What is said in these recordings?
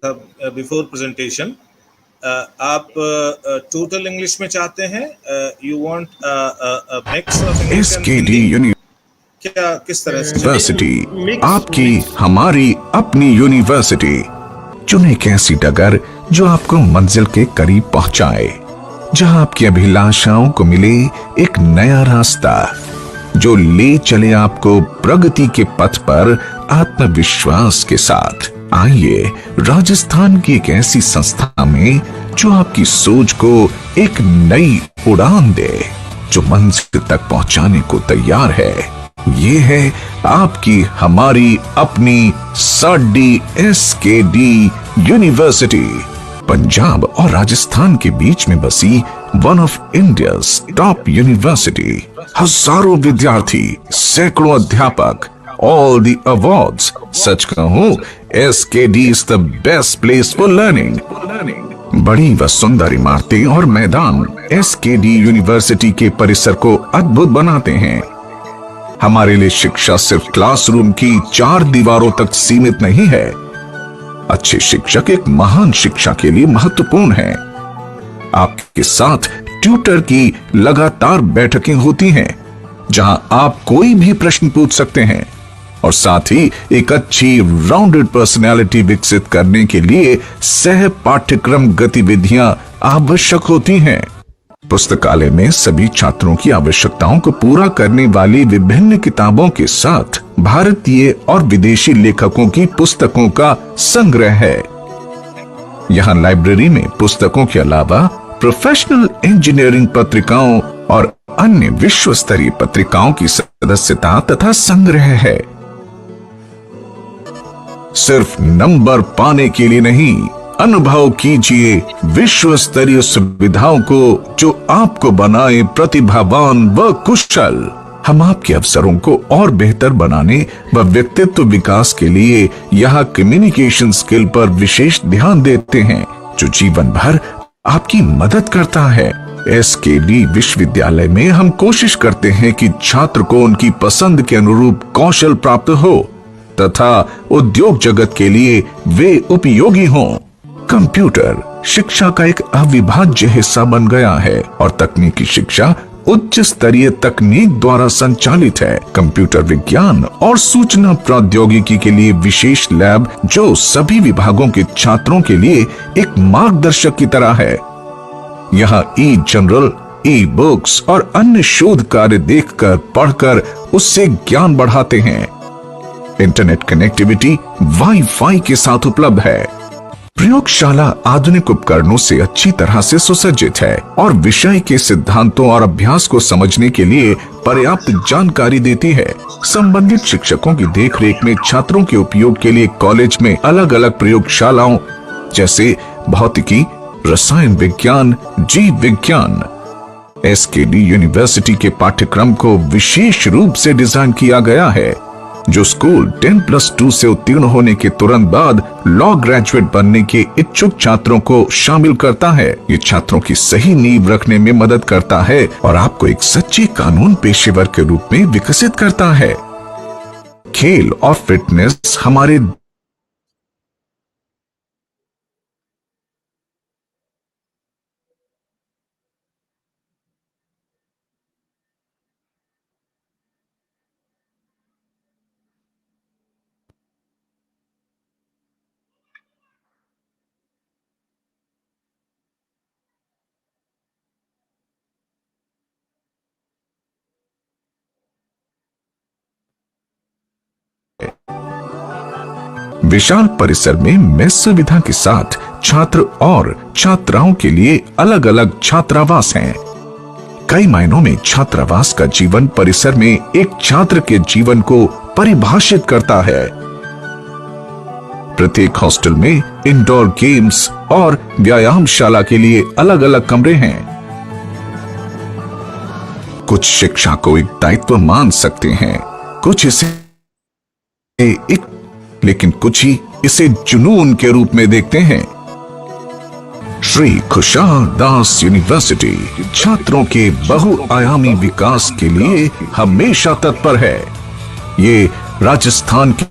Before presentation आप total English में चाहते हैं, you want mix of English and SKD Hindi, university, क्या किस तरह से? आपकी हमारी अपनी यूनिवर्सिटी। चुने एक ऐसी डगर जो आपको मंजिल के करीब पहुंचाए, जहां आपकी अभिलाषाओं को मिले एक नया रास्ता जो ले चले आपको प्रगति के पथ पर आत्मविश्वास के साथ। आइए राजस्थान की एक ऐसी संस्था में जो आपकी सोच को एक नई उड़ान दे, जो मंजिल तक पहुंचाने को तैयार है। ये है आपकी हमारी अपनी साडी एसकेडी यूनिवर्सिटी, पंजाब और राजस्थान के बीच में बसी one of India's top university. हजारों विद्यार्थी, सैकड़ों अध्यापक, ऑल द अवार्ड्स। सच कहूं, SKD is the best place for learning. बड़ी व सुंदर इमारतें और मैदान एसकेडी यूनिवर्सिटी के परिसर को अद्भुत बनाते हैं। हमारे लिए शिक्षा सिर्फ क्लासरूम की 4 दीवारों तक सीमित नहीं है। अच्छे शिक्षक एक महान शिक्षा के लिए महत्वपूर्ण हैं। आपके साथ ट्यूटर की लगातार बैठकें होती हैं, जहां आप कोई भी प्रश्न पूछ सकते हैं, और साथ ही एक अच्छी राउंडेड पर्सनालिटी विकसित करने के लिए सह पाठ्यक्रम गतिविधियां आवश्यक होती हैं। पुस्तकालय में सभी छात्रों की आवश्यकताओं को पूरा करने वाली विभिन्न किताबों के साथ भारतीय और विदेशी लेखकों की पुस्तकों का संग्रह है। यहाँ लाइब्रेरी में पुस्तकों के अलावा प्रोफेशनल इंजीनियरिंग पत्रिकाओं और अन्य विश्व स्तरीय पत्रिकाओं की सदस्यता तथा संग्रह है। सिर्फ नंबर पाने के लिए नहीं, अनुभव कीजिए विश्व स्तरीय सुविधाओं को जो आपको बनाए प्रतिभावान व कुशल। हम आपके अवसरों को और बेहतर बनाने व व्यक्तित्व विकास के लिए यहाँ कम्युनिकेशन स्किल पर विशेष ध्यान देते हैं, जो जीवन भर आपकी मदद करता है। एसकेडी विश्वविद्यालय में हम कोशिश करते हैं कि छात्र को उनकी पसंद के अनुरूप कौशल प्राप्त हो तथा उद्योग जगत के लिए वे उपयोगी हों। कंप्यूटर शिक्षा का एक अविभाज्य हिस्सा बन गया है और तकनीकी शिक्षा उच्च स्तरीय तकनीक द्वारा संचालित है। कंप्यूटर विज्ञान और सूचना प्रौद्योगिकी के लिए विशेष लैब, जो सभी विभागों के छात्रों के लिए एक मार्गदर्शक की तरह है। यहाँ ई जनरल, ई बुक्स और अन्य शोध कार्य देखकर, पढ़कर उससे ज्ञान बढ़ाते हैं। इंटरनेट कनेक्टिविटी वाईफाई के साथ उपलब्ध है। प्रयोगशाला आधुनिक उपकरणों से अच्छी तरह से सुसज्जित है और विषय के सिद्धांतों और अभ्यास को समझने के लिए पर्याप्त जानकारी देती है। संबंधित शिक्षकों की देखरेख में छात्रों के उपयोग के लिए कॉलेज में अलग अलग प्रयोगशालाओं जैसे भौतिकी, रसायन विज्ञान, जीव विज्ञान। एसकेडी यूनिवर्सिटी के पाठ्यक्रम को विशेष रूप से डिजाइन किया गया है, जो स्कूल 10+2 से उत्तीर्ण होने के तुरंत बाद लॉ ग्रेजुएट बनने के इच्छुक छात्रों को शामिल करता है। ये छात्रों की सही नींव रखने में मदद करता है और आपको एक सच्चे कानून पेशेवर के रूप में विकसित करता है। खेल और फिटनेस हमारे विशाल परिसर में मेस सुविधा के साथ छात्र और छात्राओं के लिए अलग अलग छात्रावास हैं। कई मायनों में छात्रावास का जीवन परिसर में एक छात्र के जीवन को परिभाषित करता है। प्रत्येक हॉस्टल में इंडोर गेम्स और व्यायामशाला के लिए अलग अलग कमरे हैं। कुछ शिक्षा को एक दायित्व मान सकते हैं, कुछ इसे लेकिन कुछ ही इसे जुनून के रूप में देखते हैं। श्री खुशहाल दास यूनिवर्सिटी छात्रों के बहुआयामी विकास के लिए हमेशा तत्पर है। ये राजस्थान की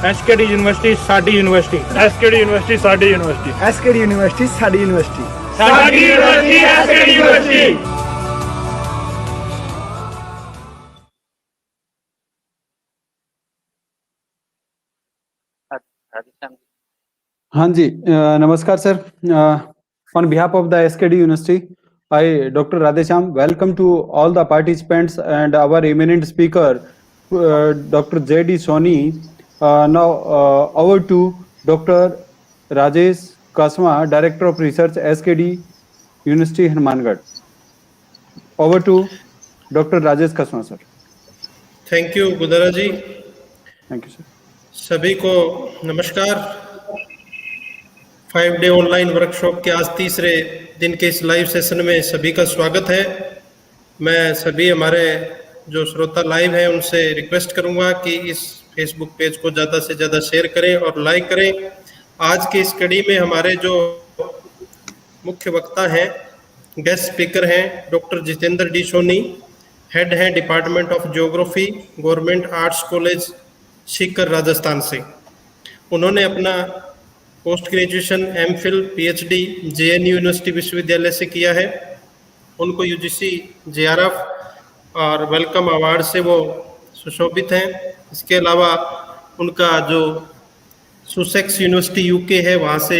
एसकेडी यूनिवर्सिटी साडी यूनिवर्सिटी एसकेडी यूनिवर्सिटी साडी यूनिवर्सिटी एसकेडी यूनिवर्सिटी साडी यूनिवर्सिटी साडी यूनिवर्सिटी एसकेडी यूनिवर्सिटी। हाँ जी, नमस्कार sir. On behalf of the SKD University, I, Dr. Radhesham, welcome to all the participants and our eminent speaker, Dr. J.D. Soni. Now, over to Dr. Rajesh Kasma, Director of Research, SKD University, Hanumangarh. Over to Dr. Rajesh Kasma, sir. Thank you Gudra ji. Thank you, sir. सभी को नमस्कार। 5 day online workshop के आज तीसरे दिन के इस live session में सभी का स्वागत है। मैं सभी हमारे जो श्रोता लाइव हैं उनसे रिक्वेस्ट करूंगा कि इस फेसबुक पेज को ज़्यादा से ज़्यादा शेयर करें और लाइक करें। आज की इस कड़ी में हमारे जो मुख्य वक्ता हैं, गेस्ट स्पीकर हैं, doctor Jitendra D Soni, head हैं department of geography, government arts college Sikar, Rajasthan से। उन्होंने अपना post graduation, MPhil, PhD JNU university विश्वविद्यालय से किया है। उनको यूजीसी जेआरएफ और वेलकम अवार्ड से वो सुशोभित हैं। इसके अलावा उनका जो सुसेक्स यूनिवर्सिटी यूके है वहाँ से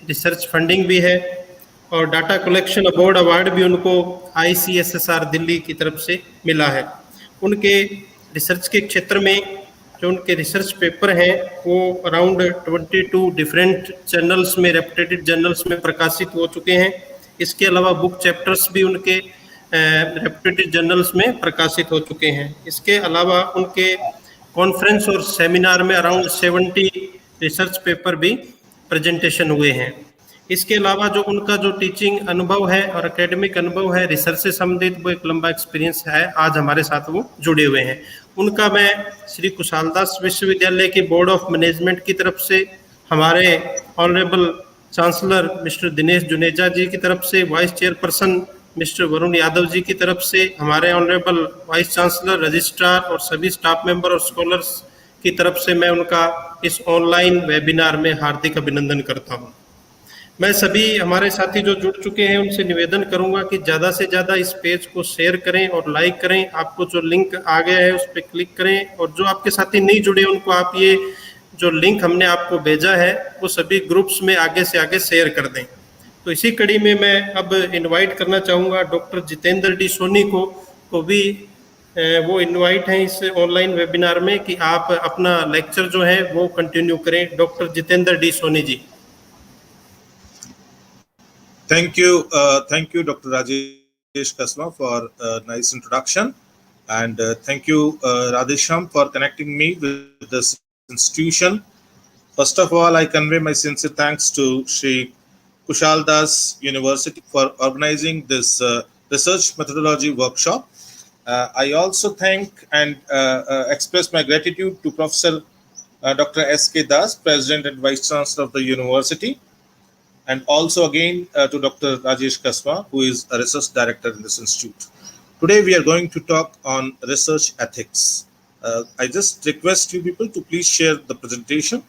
रिसर्च फंडिंग भी है और डाटा कलेक्शन अवार्ड भी उनको ICSSR दिल्ली की तरफ से मिला है। उनके रिसर्च के क्षेत्र में जो उनके रिसर्च पेपर हैं वो अराउंड 22 डिफरेंट जर्नल्स में, रेप्यूटेड जर्नल्स में प्रकाशित हो चुके हैं। इसके अलावा बुक चैप्टर्स भी उनके रेप्यूटेड जर्नल्स में प्रकाशित हो चुके हैं। इसके अलावा उनके कॉन्फ्रेंस और सेमिनार में अराउंड 70 रिसर्च पेपर भी प्रेजेंटेशन हुए हैं। इसके अलावा जो उनका जो टीचिंग अनुभव है और एकेडमिक अनुभव है रिसर्च से संबंधित, वो एक लंबा एक्सपीरियंस है। आज हमारे साथ वो जुड़े हुए हैं। उनका मैं श्री कुशालदास विश्वविद्यालय के बोर्ड ऑफ मैनेजमेंट की तरफ से, हमारे honourable chancellor mister Dinesh Juneja ji की तरफ से, vice chairperson mister Varun Yadav ji की तरफ से, हमारे ऑनरेबल वाइस चांसलर, रजिस्ट्रार और सभी स्टाफ मेंबर और स्कॉलर्स की तरफ से मैं उनका इस ऑनलाइन वेबिनार में हार्दिक अभिनंदन करता हूँ। मैं सभी हमारे साथी जो जुड़ चुके हैं उनसे निवेदन करूंगा कि ज़्यादा से ज़्यादा इस पेज को शेयर करें और लाइक करें। आपको जो लिंक आ गया है उस पर क्लिक करें और जो आपके साथी नहीं जुड़े उनको आप ये जो लिंक हमने आपको भेजा है वो सभी ग्रुप्स में आगे से आगे शेयर कर दें। तो इसी कड़ी में मैं अब इनवाइट करना चाहूँगा डॉक्टर जितेंद्र डी सोनी को भी वो इनवाइट हैं इस ऑनलाइन वेबिनार में कि आप अपना लेक्चर जो है वो कंटिन्यू करें। Doctor Jitendra D Soni ji. Thank you, Dr. Rajesh Kasma, for a nice introduction, and thank you, Radhesham, for connecting me with this institution. First of all, I convey my sincere thanks to Shri Kushaldas University for organizing this research methodology workshop. I also thank and express my gratitude to Professor Dr. S.K. Das, President and Vice Chancellor of the University, and also again to Dr. Rajesh Kasma, who is a research director in this institute. Today we are going to talk on research ethics. I just request you people to please share the presentation.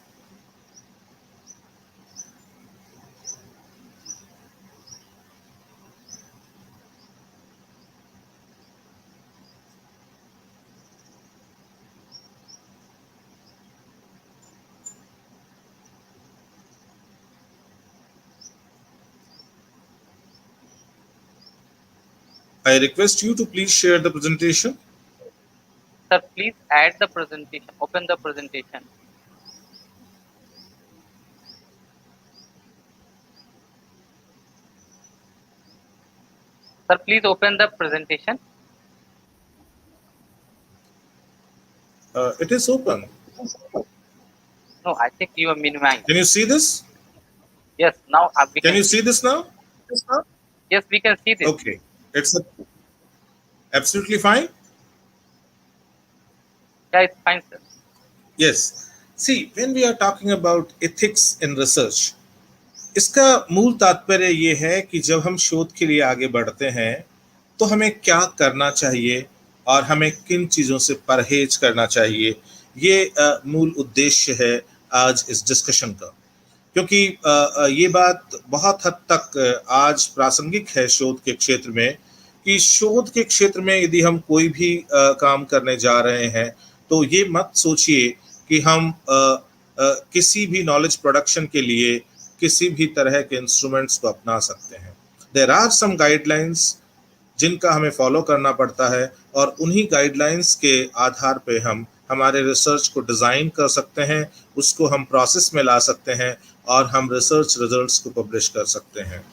I request you to please share the presentation. Sir, please add the presentation. Open the presentation. Sir, please open the presentation. It is open. No, I think you are minimizing. Can you see this? Yes, now we Can you see this now? Yes, we can see this. Okay. It's absolutely fine. Yeah, it's fine, sir. Yes. See, when we are talking about ethics in research, इसका मूल तात्पर्य ये है कि जब हम शोध के लिए आगे बढ़ते हैं तो हमें क्या करना चाहिए और हमें किन चीज़ों से परहेज करना चाहिए, ये मूल उद्देश्य है आज इस डिस्कशन का, क्योंकि ये बात बहुत हद तक आज प्रासंगिक है शोध के क्षेत्र में, कि शोध के क्षेत्र में यदि हम कोई भी काम करने जा रहे हैं तो ये मत सोचिए कि हम किसी भी नॉलेज प्रोडक्शन के लिए किसी भी तरह के इंस्ट्रूमेंट्स को अपना सकते हैं। देयर आर सम गाइडलाइंस जिनका हमें फॉलो करना पड़ता है, और उन्हीं गाइडलाइंस के आधार पे हम हमारे रिसर्च को डिज़ाइन कर सकते हैं, उसको हम प्रोसेस में ला सकते हैं और हम रिसर्च रिजल्ट्स को पब्लिश कर सकते हैं।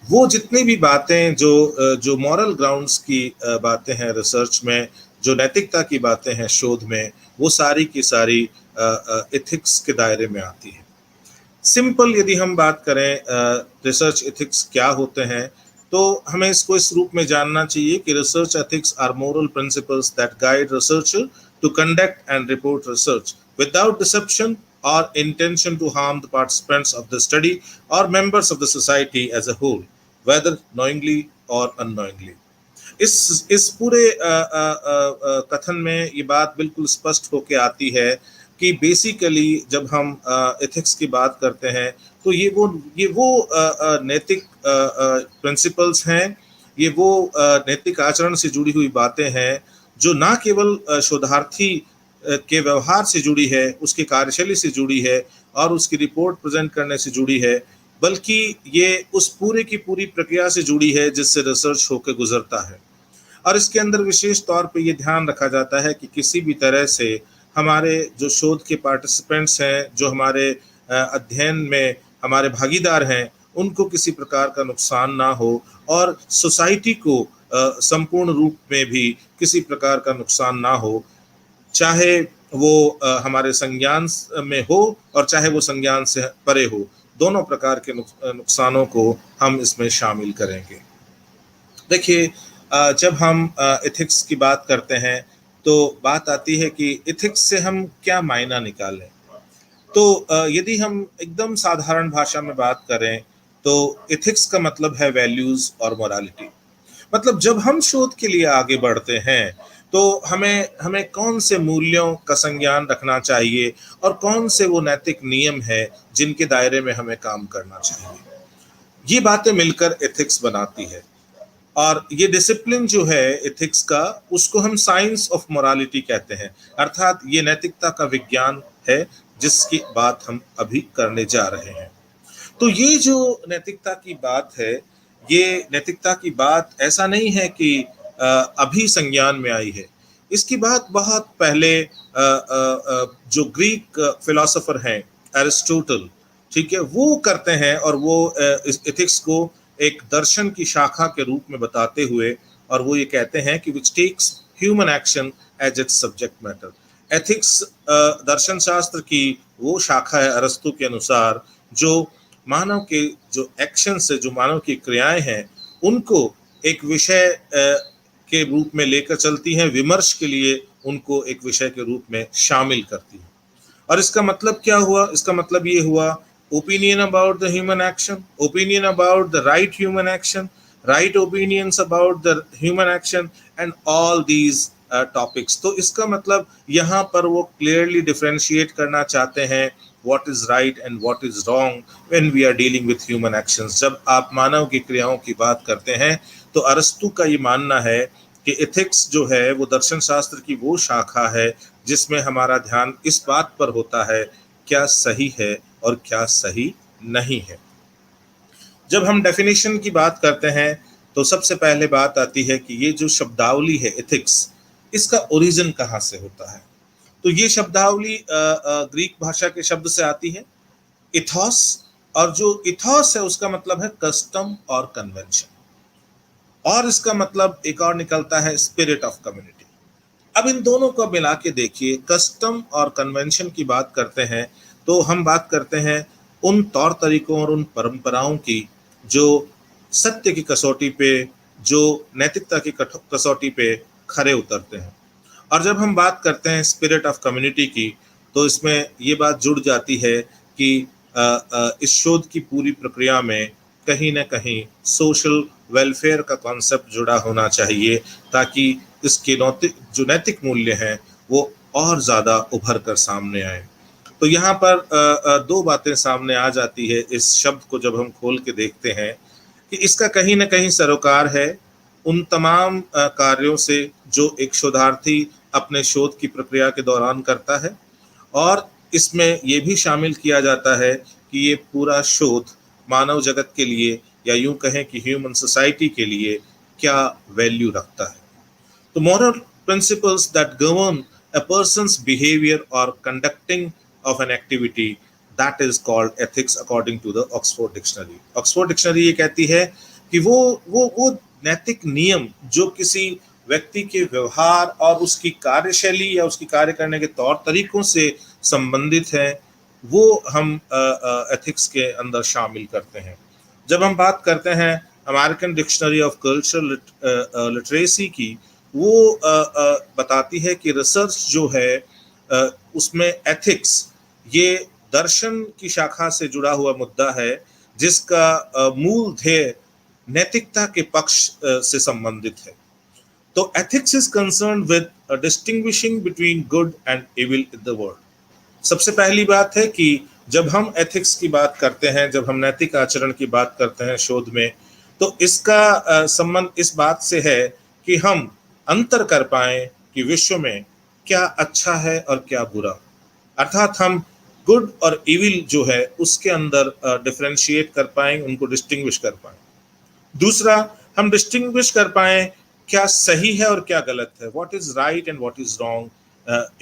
वो जितनी भी बातें जो मॉरल ग्राउंड्स की बातें हैं रिसर्च में, जो नैतिकता की बातें हैं शोध में, वो सारी की सारी एथिक्स के दायरे में आती है। सिंपल यदि हम बात करें रिसर्च एथिक्स क्या होते हैं, तो हमें इसको इस रूप में जानना चाहिए कि research ethics are moral principles that guide researcher to conduct and report research without deception or intention to harm the participants of the study or members of the society as a whole, whether knowingly or unknowingly. इस पूरे कथन में ये बात बिल्कुल स्पष्ट होके आती है कि बेसिकली जब हम एथिक्स की बात करते हैं तो ये वो नैतिक प्रिंसिपल्स हैं, ये वो नैतिक आचरण से जुड़ी हुई बातें हैं जो ना केवल शोधार्थी के व्यवहार से जुड़ी है, उसकी कार्यशैली से जुड़ी है और उसकी रिपोर्ट प्रेजेंट करने से जुड़ी है, बल्कि ये उस पूरे की पूरी प्रक्रिया से जुड़ी है जिससे रिसर्च होकर गुजरता है। और इसके अंदर विशेष तौर पे ये ध्यान रखा जाता है कि किसी भी तरह से हमारे जो शोध के पार्टिसिपेंट्स हैं, जो हमारे अध्ययन में हमारे भागीदार हैं, उनको किसी प्रकार का नुकसान ना हो और सोसाइटी को संपूर्ण रूप में भी किसी प्रकार का नुकसान ना हो, चाहे वो हमारे संज्ञान में हो और चाहे वो संज्ञान से परे हो। दोनों प्रकार के नुकसानों को हम इसमें शामिल करेंगे। देखिए, जब हम एथिक्स की बात करते हैं तो बात आती है कि एथिक्स से हम क्या मायना निकालें। तो यदि हम एकदम साधारण भाषा में बात करें तो एथिक्स का मतलब है वैल्यूज और मोरालिटी। मतलब जब हम शोध के लिए आगे बढ़ते हैं तो हमें कौन से मूल्यों का संज्ञान रखना चाहिए और कौन से वो नैतिक नियम है जिनके दायरे में हमें काम करना चाहिए। ये बातें मिलकर एथिक्स बनाती है, और ये डिसिप्लिन जो है एथिक्स का, उसको हम साइंस ऑफ मोरालिटी कहते हैं। अर्थात ये नैतिकता का विज्ञान है जिसकी बात हम अभी करने जा रहे हैं। तो ये जो नैतिकता की बात है, ये नैतिकता की बात ऐसा नहीं है कि अभी संज्ञान में आई है। इसकी बात बहुत पहले जो ग्रीक फिलोसोफर हैं एरिस्टोटल, ठीक है, वो करते हैं और वो एथिक्स को एक दर्शन की शाखा के रूप में बताते हुए, और वो ये कहते हैं कि which takes human action as its subject matter. Ethics दर्शन शास्त्र की वो शाखा है अरस्तु के अनुसार जो मानव के जो एक्शन से, जो मानव की क्रियाएं हैं, उनको एक विषय के रूप में लेकर चलती हैं, विमर्श के लिए उनको एक विषय के रूप में शामिल करती है। और इसका मतलब क्या हुआ? इसका मतलब ये हुआ opinion about the human action, opinion about the right human action, right opinions about the human action and all these topics. तो इसका मतलब यहाँ पर वो क्लियरली डिफरेंशिएट करना चाहते हैं what is right and what is wrong when we are dealing with human actions। जब आप मानव की क्रियाओं की बात करते हैं तो अरस्तु का ये मानना है कि एथिक्स जो है वो दर्शन शास्त्र की वो शाखा है जिसमें हमारा ध्यान इस बात पर होता है क्या सही है और क्या सही नहीं है। जब हम डेफिनेशन की बात करते हैं तो सबसे पहले बात आती है कि ये जो शब्दावली है एथिक्स, इसका ओरिजिन कहाँ से होता है। तो ये शब्दावली ग्रीक भाषा के शब्द से आती है इथोस, और जो इथोस है उसका मतलब है कस्टम और कन्वेंशन, और इसका मतलब एक और निकलता है स्पिरिट ऑफ कम्युनिटी। अब इन दोनों को मिला के देखिए, कस्टम और कन्वेंशन की बात करते हैं तो हम बात करते हैं उन तौर तरीकों और उन परंपराओं की जो सत्य की कसौटी पे, जो नैतिकता की कसौटी पे खरे उतरते हैं। और जब हम बात करते हैं स्पिरिट ऑफ कम्युनिटी की तो इसमें ये बात जुड़ जाती है कि इस शोध की पूरी प्रक्रिया में कहीं ना कहीं सोशल वेलफेयर का कॉन्सेप्ट जुड़ा होना चाहिए ताकि इसके जो नैतिक मूल्य हैं वो और ज़्यादा उभर कर सामने आए। तो यहाँ पर दो बातें सामने आ जाती है इस शब्द को जब हम खोल के देखते हैं कि इसका कहीं ना कहीं सरोकार है उन तमाम कार्यों से जो एक शोधार्थी अपने शोध की प्रक्रिया के दौरान करता है, और इसमें ये भी शामिल किया जाता है कि ये पूरा शोध मानव जगत के लिए या यूं कहें कि ह्यूमन सोसाइटी के लिए क्या वैल्यू रखता है। तो moral principles that govern a person's behavior or conducting of an activity, that is called ethics according to the Oxford Dictionary. Oxford Dictionary ये कहती है कि वो नैतिक नियम जो किसी व्यक्ति के व्यवहार और उसकी कार्यशैली या उसकी कार्य करने के तौर तरीकों से संबंधित है, वो हम एथिक्स के अंदर शामिल करते हैं। जब हम बात करते हैं American dictionary of cultural literacy की, वो बताती है कि रिसर्च जो है उसमें एथिक्स ये दर्शन की शाखा से जुड़ा हुआ मुद्दा है जिसका मूल ध्येय नैतिकता के पक्ष से संबंधित है। तो ethics is concern with distinguishing between good and evil in the world. सबसे पहली बात है कि जब हम एथिक्स की बात करते हैं, जब हम नैतिक आचरण की बात करते हैं शोध में, तो इसका संबंध इस बात से है कि हम अंतर कर पाएं कि विश्व में क्या अच्छा है और क्या बुरा, अर्थात हम गुड और इविल जो है उसके अंदर डिफरेंशिएट कर पाएं, उनको डिस्टिंग्विश कर पाएं। दूसरा, हम डिस्टिंग्विश कर पाएं क्या सही है और क्या गलत है, what is right and what is wrong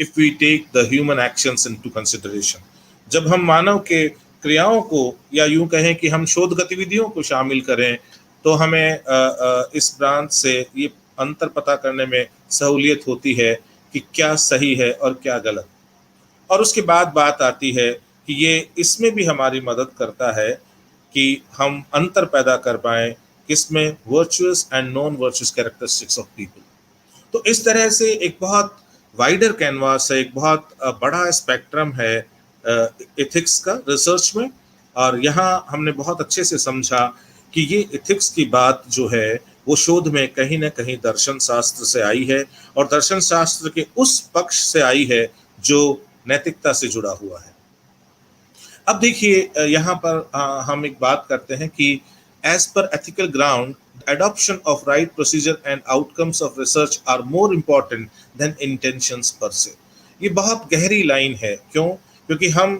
if we take the human actions into consideration. जब हम मानव के क्रियाओं को या यूं कहें कि हम शोध गतिविधियों को शामिल करें, तो हमें इस ब्रांच से ये अंतर पता करने में सहूलियत होती है कि क्या सही है और क्या गलत। और उसके बाद बात आती है कि ये इसमें भी हमारी मदद करता है कि हम अंतर पैदा कर पाएं किसमें virtuous and non virtuous characteristics of people. तो इस तरह से एक बहुत वाइडर कैनवास है, एक बहुत बड़ा स्पेक्ट्रम है एथिक्स का रिसर्च में, और यहाँ हमने बहुत अच्छे से समझा कि ये एथिक्स की बात जो है वो शोध में कहीं ना कहीं दर्शन शास्त्र से आई है, और दर्शन शास्त्र के उस पक्ष से आई है जो नैतिकता से जुड़ा हुआ है। अब देखिए यहाँ पर हम एक बात करते हैं कि as per ethical ground adoption of right procedure and outcomes of research are more important than intentions per se। ये बहुत गहरी लाइन है। क्यों? क्योंकि हम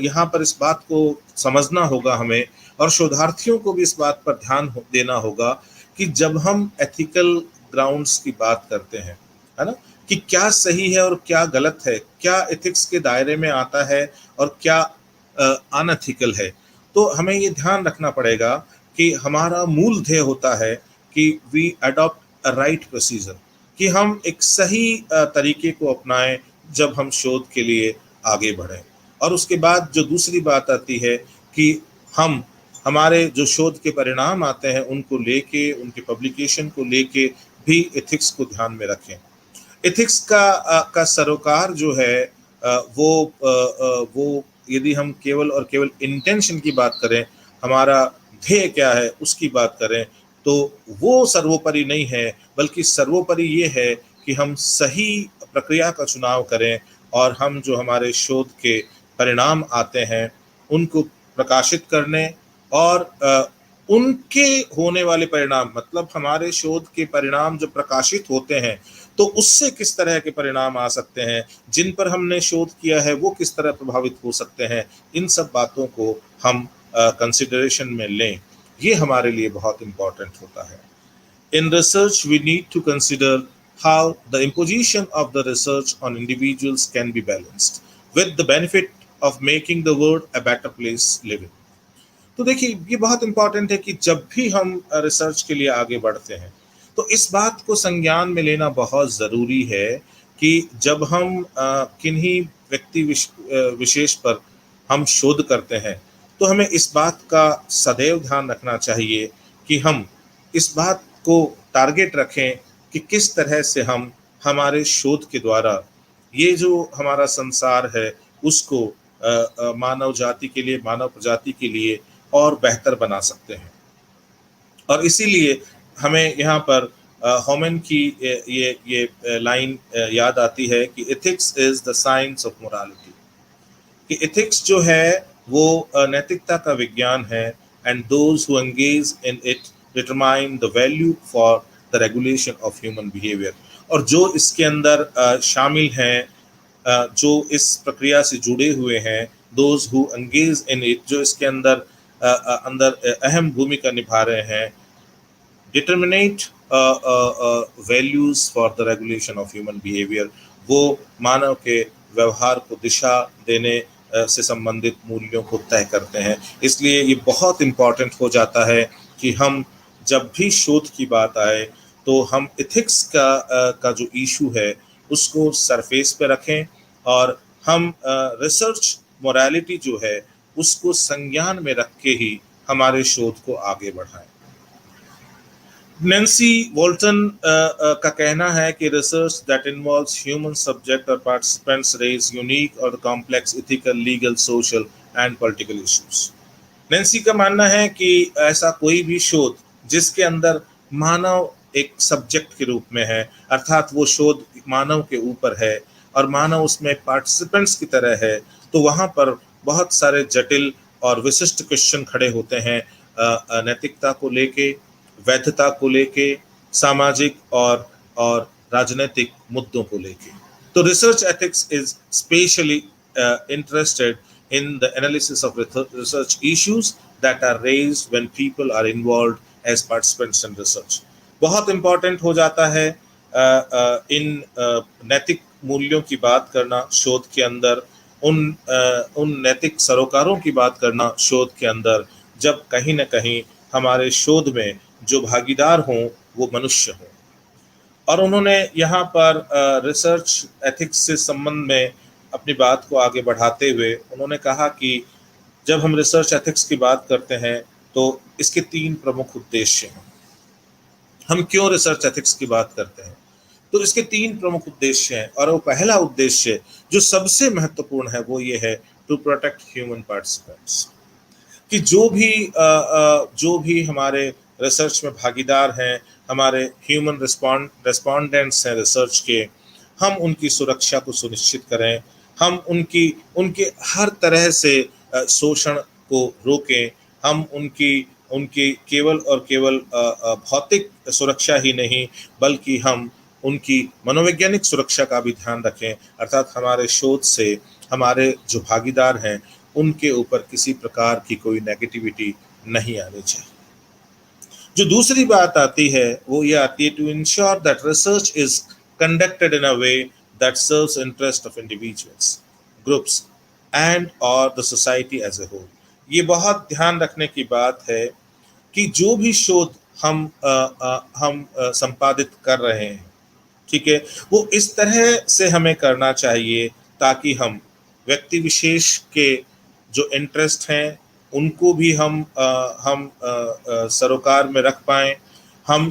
यहाँ पर इस बात को समझना होगा हमें, और शोधार्थियों को भी इस बात पर ध्यान देना होगा कि जब हम एथिकल ग्राउंड्स की बात करते हैं, है ना, कि क्या सही है और क्या गलत है, क्या एथिक्स के दायरे में आता है और क्या अनएथिकल है, तो हमें ये ध्यान रखना पड़ेगा कि हमारा मूल ध्येय होता है कि we adopt a right procedure, कि हम एक सही तरीके को अपनाएं जब हम शोध के लिए आगे बढ़ें। और उसके बाद जो दूसरी बात आती है कि हम हमारे जो शोध के परिणाम आते हैं उनको लेके, उनके पब्लिकेशन को लेके भी एथिक्स को ध्यान में रखें। एथिक्स का सरोकार जो है वो यदि हम केवल और केवल इंटेंशन की बात करें, हमारा ध्येय क्या है उसकी बात करें, तो वो सर्वोपरि नहीं है, बल्कि सर्वोपरि ये है कि हम सही प्रक्रिया का चुनाव करें और हम जो हमारे शोध के परिणाम आते हैं उनको प्रकाशित करने, और उनके होने वाले परिणाम, मतलब हमारे शोध के परिणाम जब प्रकाशित होते हैं तो उससे किस तरह के परिणाम आ सकते हैं, जिन पर हमने शोध किया है वो किस तरह प्रभावित हो सकते हैं, इन सब बातों को हम कंसिडरेशन में लें। ये हमारे लिए बहुत इम्पोर्टेंट होता है। In research we need to consider how the imposition of the research on individuals can be balanced with the benefit of making the world a better place living। तो देखिए ये बहुत इम्पोर्टेंट है कि जब भी हम रिसर्च के लिए आगे बढ़ते हैं तो इस बात को संज्ञान में लेना बहुत ज़रूरी है कि जब हम किन्हीं व्यक्ति विशेष पर हम शोध करते हैं तो हमें इस बात का सदैव ध्यान रखना चाहिए कि हम इस बात को टारगेट रखें कि किस तरह से हम हमारे शोध के द्वारा ये जो हमारा संसार है उसको मानव जाति के लिए, मानव प्रजाति के लिए और बेहतर बना सकते हैं। और इसीलिए हमें यहाँ पर होमन की ये लाइन याद आती है कि ethics is the science of morality, कि एथिक्स जो है वो नैतिकता का विज्ञान है, and those who engage in it determine the value for the regulation of human behaviour. और जो इसके अंदर शामिल हैं, जो इस प्रक्रिया से जुड़े हुए हैं, those who engage in it, जो इसके अंदर अहम भूमिका निभा रहे हैं, determinate values for the regulation of human behaviour, वो मानव के व्यवहार को दिशा देने से संबंधित मूल्यों को तय करते हैं। इसलिए ये बहुत इम्पॉर्टेंट हो जाता है कि हम जब भी शोध की बात आए तो हम एथिक्स का जो इशू है उसको सरफेस पे रखें, और हम रिसर्च मोरालिटी जो है उसको संज्ञान में रख के ही हमारे शोध को आगे बढ़ाएं। नैन्सी वोल्टन का कहना है कि research that involves human subject और पार्टिसिपेंट्स रेज यूनिक और complex ethical, legal, social and political issues. Nancy का मानना है कि ऐसा कोई भी शोध जिसके अंदर मानव एक सब्जेक्ट के रूप में है, अर्थात वो शोध मानव के ऊपर है और मानव उसमें पार्टिसिपेंट्स की तरह है, तो वहाँ पर बहुत सारे जटिल और विशिष्ट क्वेश्चन खड़े होते हैं, नैतिकता को लेके, वैधता को लेके, सामाजिक और राजनीतिक मुद्दों को लेके। तो research ethics is specially interested in the analysis of research issues that are raised when people are involved as participants in research। बहुत इम्पॉर्टेंट हो जाता है इन नैतिक मूल्यों की बात करना शोध के अंदर, उन नैतिक सरोकारों की बात करना शोध के अंदर, जब कहीं ना कहीं हमारे शोध में जो भागीदार हों वो मनुष्य हों। और उन्होंने यहाँ पर रिसर्च एथिक्स से संबंध में अपनी बात को आगे बढ़ाते हुए उन्होंने कहा कि जब हम रिसर्च एथिक्स की बात करते हैं तो इसके 3 प्रमुख उद्देश्य हैं। हम क्यों रिसर्च एथिक्स की बात करते हैं? तो इसके 3 प्रमुख उद्देश्य हैं, और वो पहला उद्देश्य जो सबसे महत्वपूर्ण है वो ये है टू प्रोटेक्ट ह्यूमन पार्टिसिपेंट्स, कि जो भी हमारे रिसर्च में भागीदार हैं, हमारे ह्यूमन रेस्पोंडेंट्स हैं रिसर्च के, हम उनकी सुरक्षा को सुनिश्चित करें, हम उनके हर तरह से शोषण को रोकें, हम उनकी केवल और केवल भौतिक सुरक्षा ही नहीं बल्कि हम उनकी मनोवैज्ञानिक सुरक्षा का भी ध्यान रखें, अर्थात हमारे शोध से हमारे जो भागीदार हैं उनके ऊपर किसी प्रकार की कोई नेगेटिविटी नहीं आनी चाहिए। जो दूसरी बात आती है वो ये आती है to ensure that research is conducted in a way that serves interest of individuals, groups and or the society as a whole। ये बहुत ध्यान रखने की बात है कि जो भी शोध हम संपादित कर रहे हैं, ठीक है, वो इस तरह से हमें करना चाहिए ताकि हम व्यक्ति विशेष के जो इंटरेस्ट हैं उनको भी हम सरोकार में रख पाएं, हम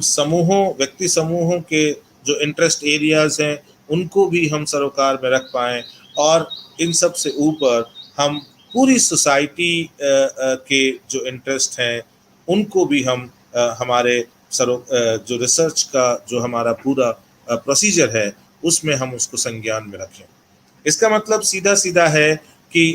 व्यक्ति समूहों के जो इंटरेस्ट एरियाज हैं उनको भी हम सरोकार में रख पाएं, और इन सब से ऊपर हम पूरी सोसाइटी के जो इंटरेस्ट हैं उनको भी हम हमारे जो रिसर्च का जो हमारा पूरा प्रोसीजर है उसमें हम उसको संज्ञान में रखें। इसका मतलब सीधा है कि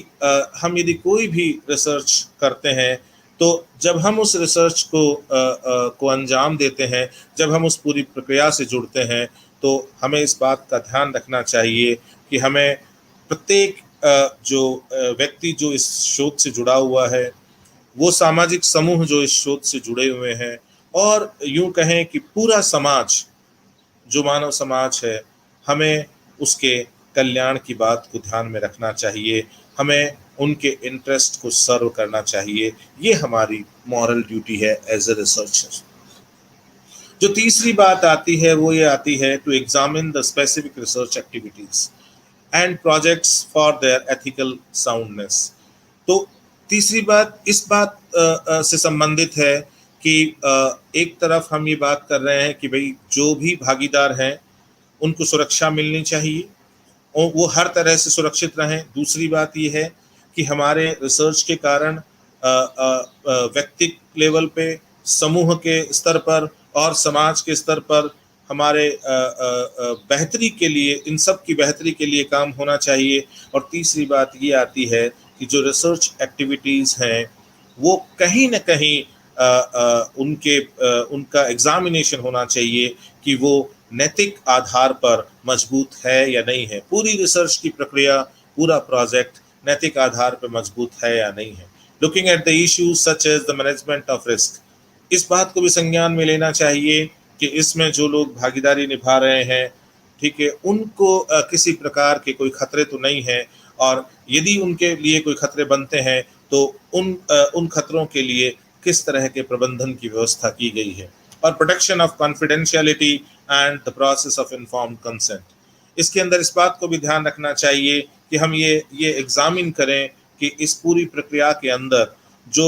हम यदि कोई भी रिसर्च करते हैं तो जब हम उस रिसर्च को अंजाम देते हैं, जब हम उस पूरी प्रक्रिया से जुड़ते हैं, तो हमें इस बात का ध्यान रखना चाहिए कि हमें प्रत्येक जो व्यक्ति जो इस शोध से जुड़ा हुआ है, वो सामाजिक समूह जो इस शोध से जुड़े हुए हैं, और यूं कहें कि पूरा समाज जो मानव समाज है, हमें उसके कल्याण की बात को ध्यान में रखना चाहिए, हमें उनके इंटरेस्ट को सर्व करना चाहिए। ये हमारी मॉरल ड्यूटी है एज ए रिसर्चर। जो तीसरी बात आती है वो ये आती है to examine the specific research activities and projects for their ethical soundness. तो तीसरी बात इस बात से संबंधित है कि एक तरफ हम ये बात कर रहे हैं कि भाई जो भी भागीदार हैं उनको सुरक्षा मिलनी चाहिए और वो हर तरह से सुरक्षित रहें। दूसरी बात ये है कि हमारे रिसर्च के कारण व्यक्ति लेवल पे, समूह के स्तर पर और समाज के स्तर पर हमारे बेहतरी के लिए, इन सब की बेहतरी के लिए काम होना चाहिए। और तीसरी बात ये आती है कि जो रिसर्च एक्टिविटीज़ हैं वो कहीं न कहीं उनका एग्जामिनेशन होना चाहिए कि वो नैतिक आधार पर मजबूत है या नहीं है। पूरी रिसर्च की प्रक्रिया, पूरा प्रोजेक्ट नैतिक आधार पर मजबूत है या नहीं है। Looking at the issues such as the management of risk, इस बात को भी संज्ञान में लेना चाहिए कि इसमें जो लोग भागीदारी निभा रहे हैं, ठीक है, उनको किसी प्रकार के कोई खतरे तो नहीं है, और यदि उनके लिए कोई खतरे बनते हैं तो उन खतरों के लिए किस तरह के प्रबंधन की व्यवस्था की गई है। और protection of confidentiality and the process of informed consent, इसके अंदर इस बात को भी ध्यान रखना चाहिए कि हम ये एग्जामिन करें कि इस पूरी प्रक्रिया के अंदर जो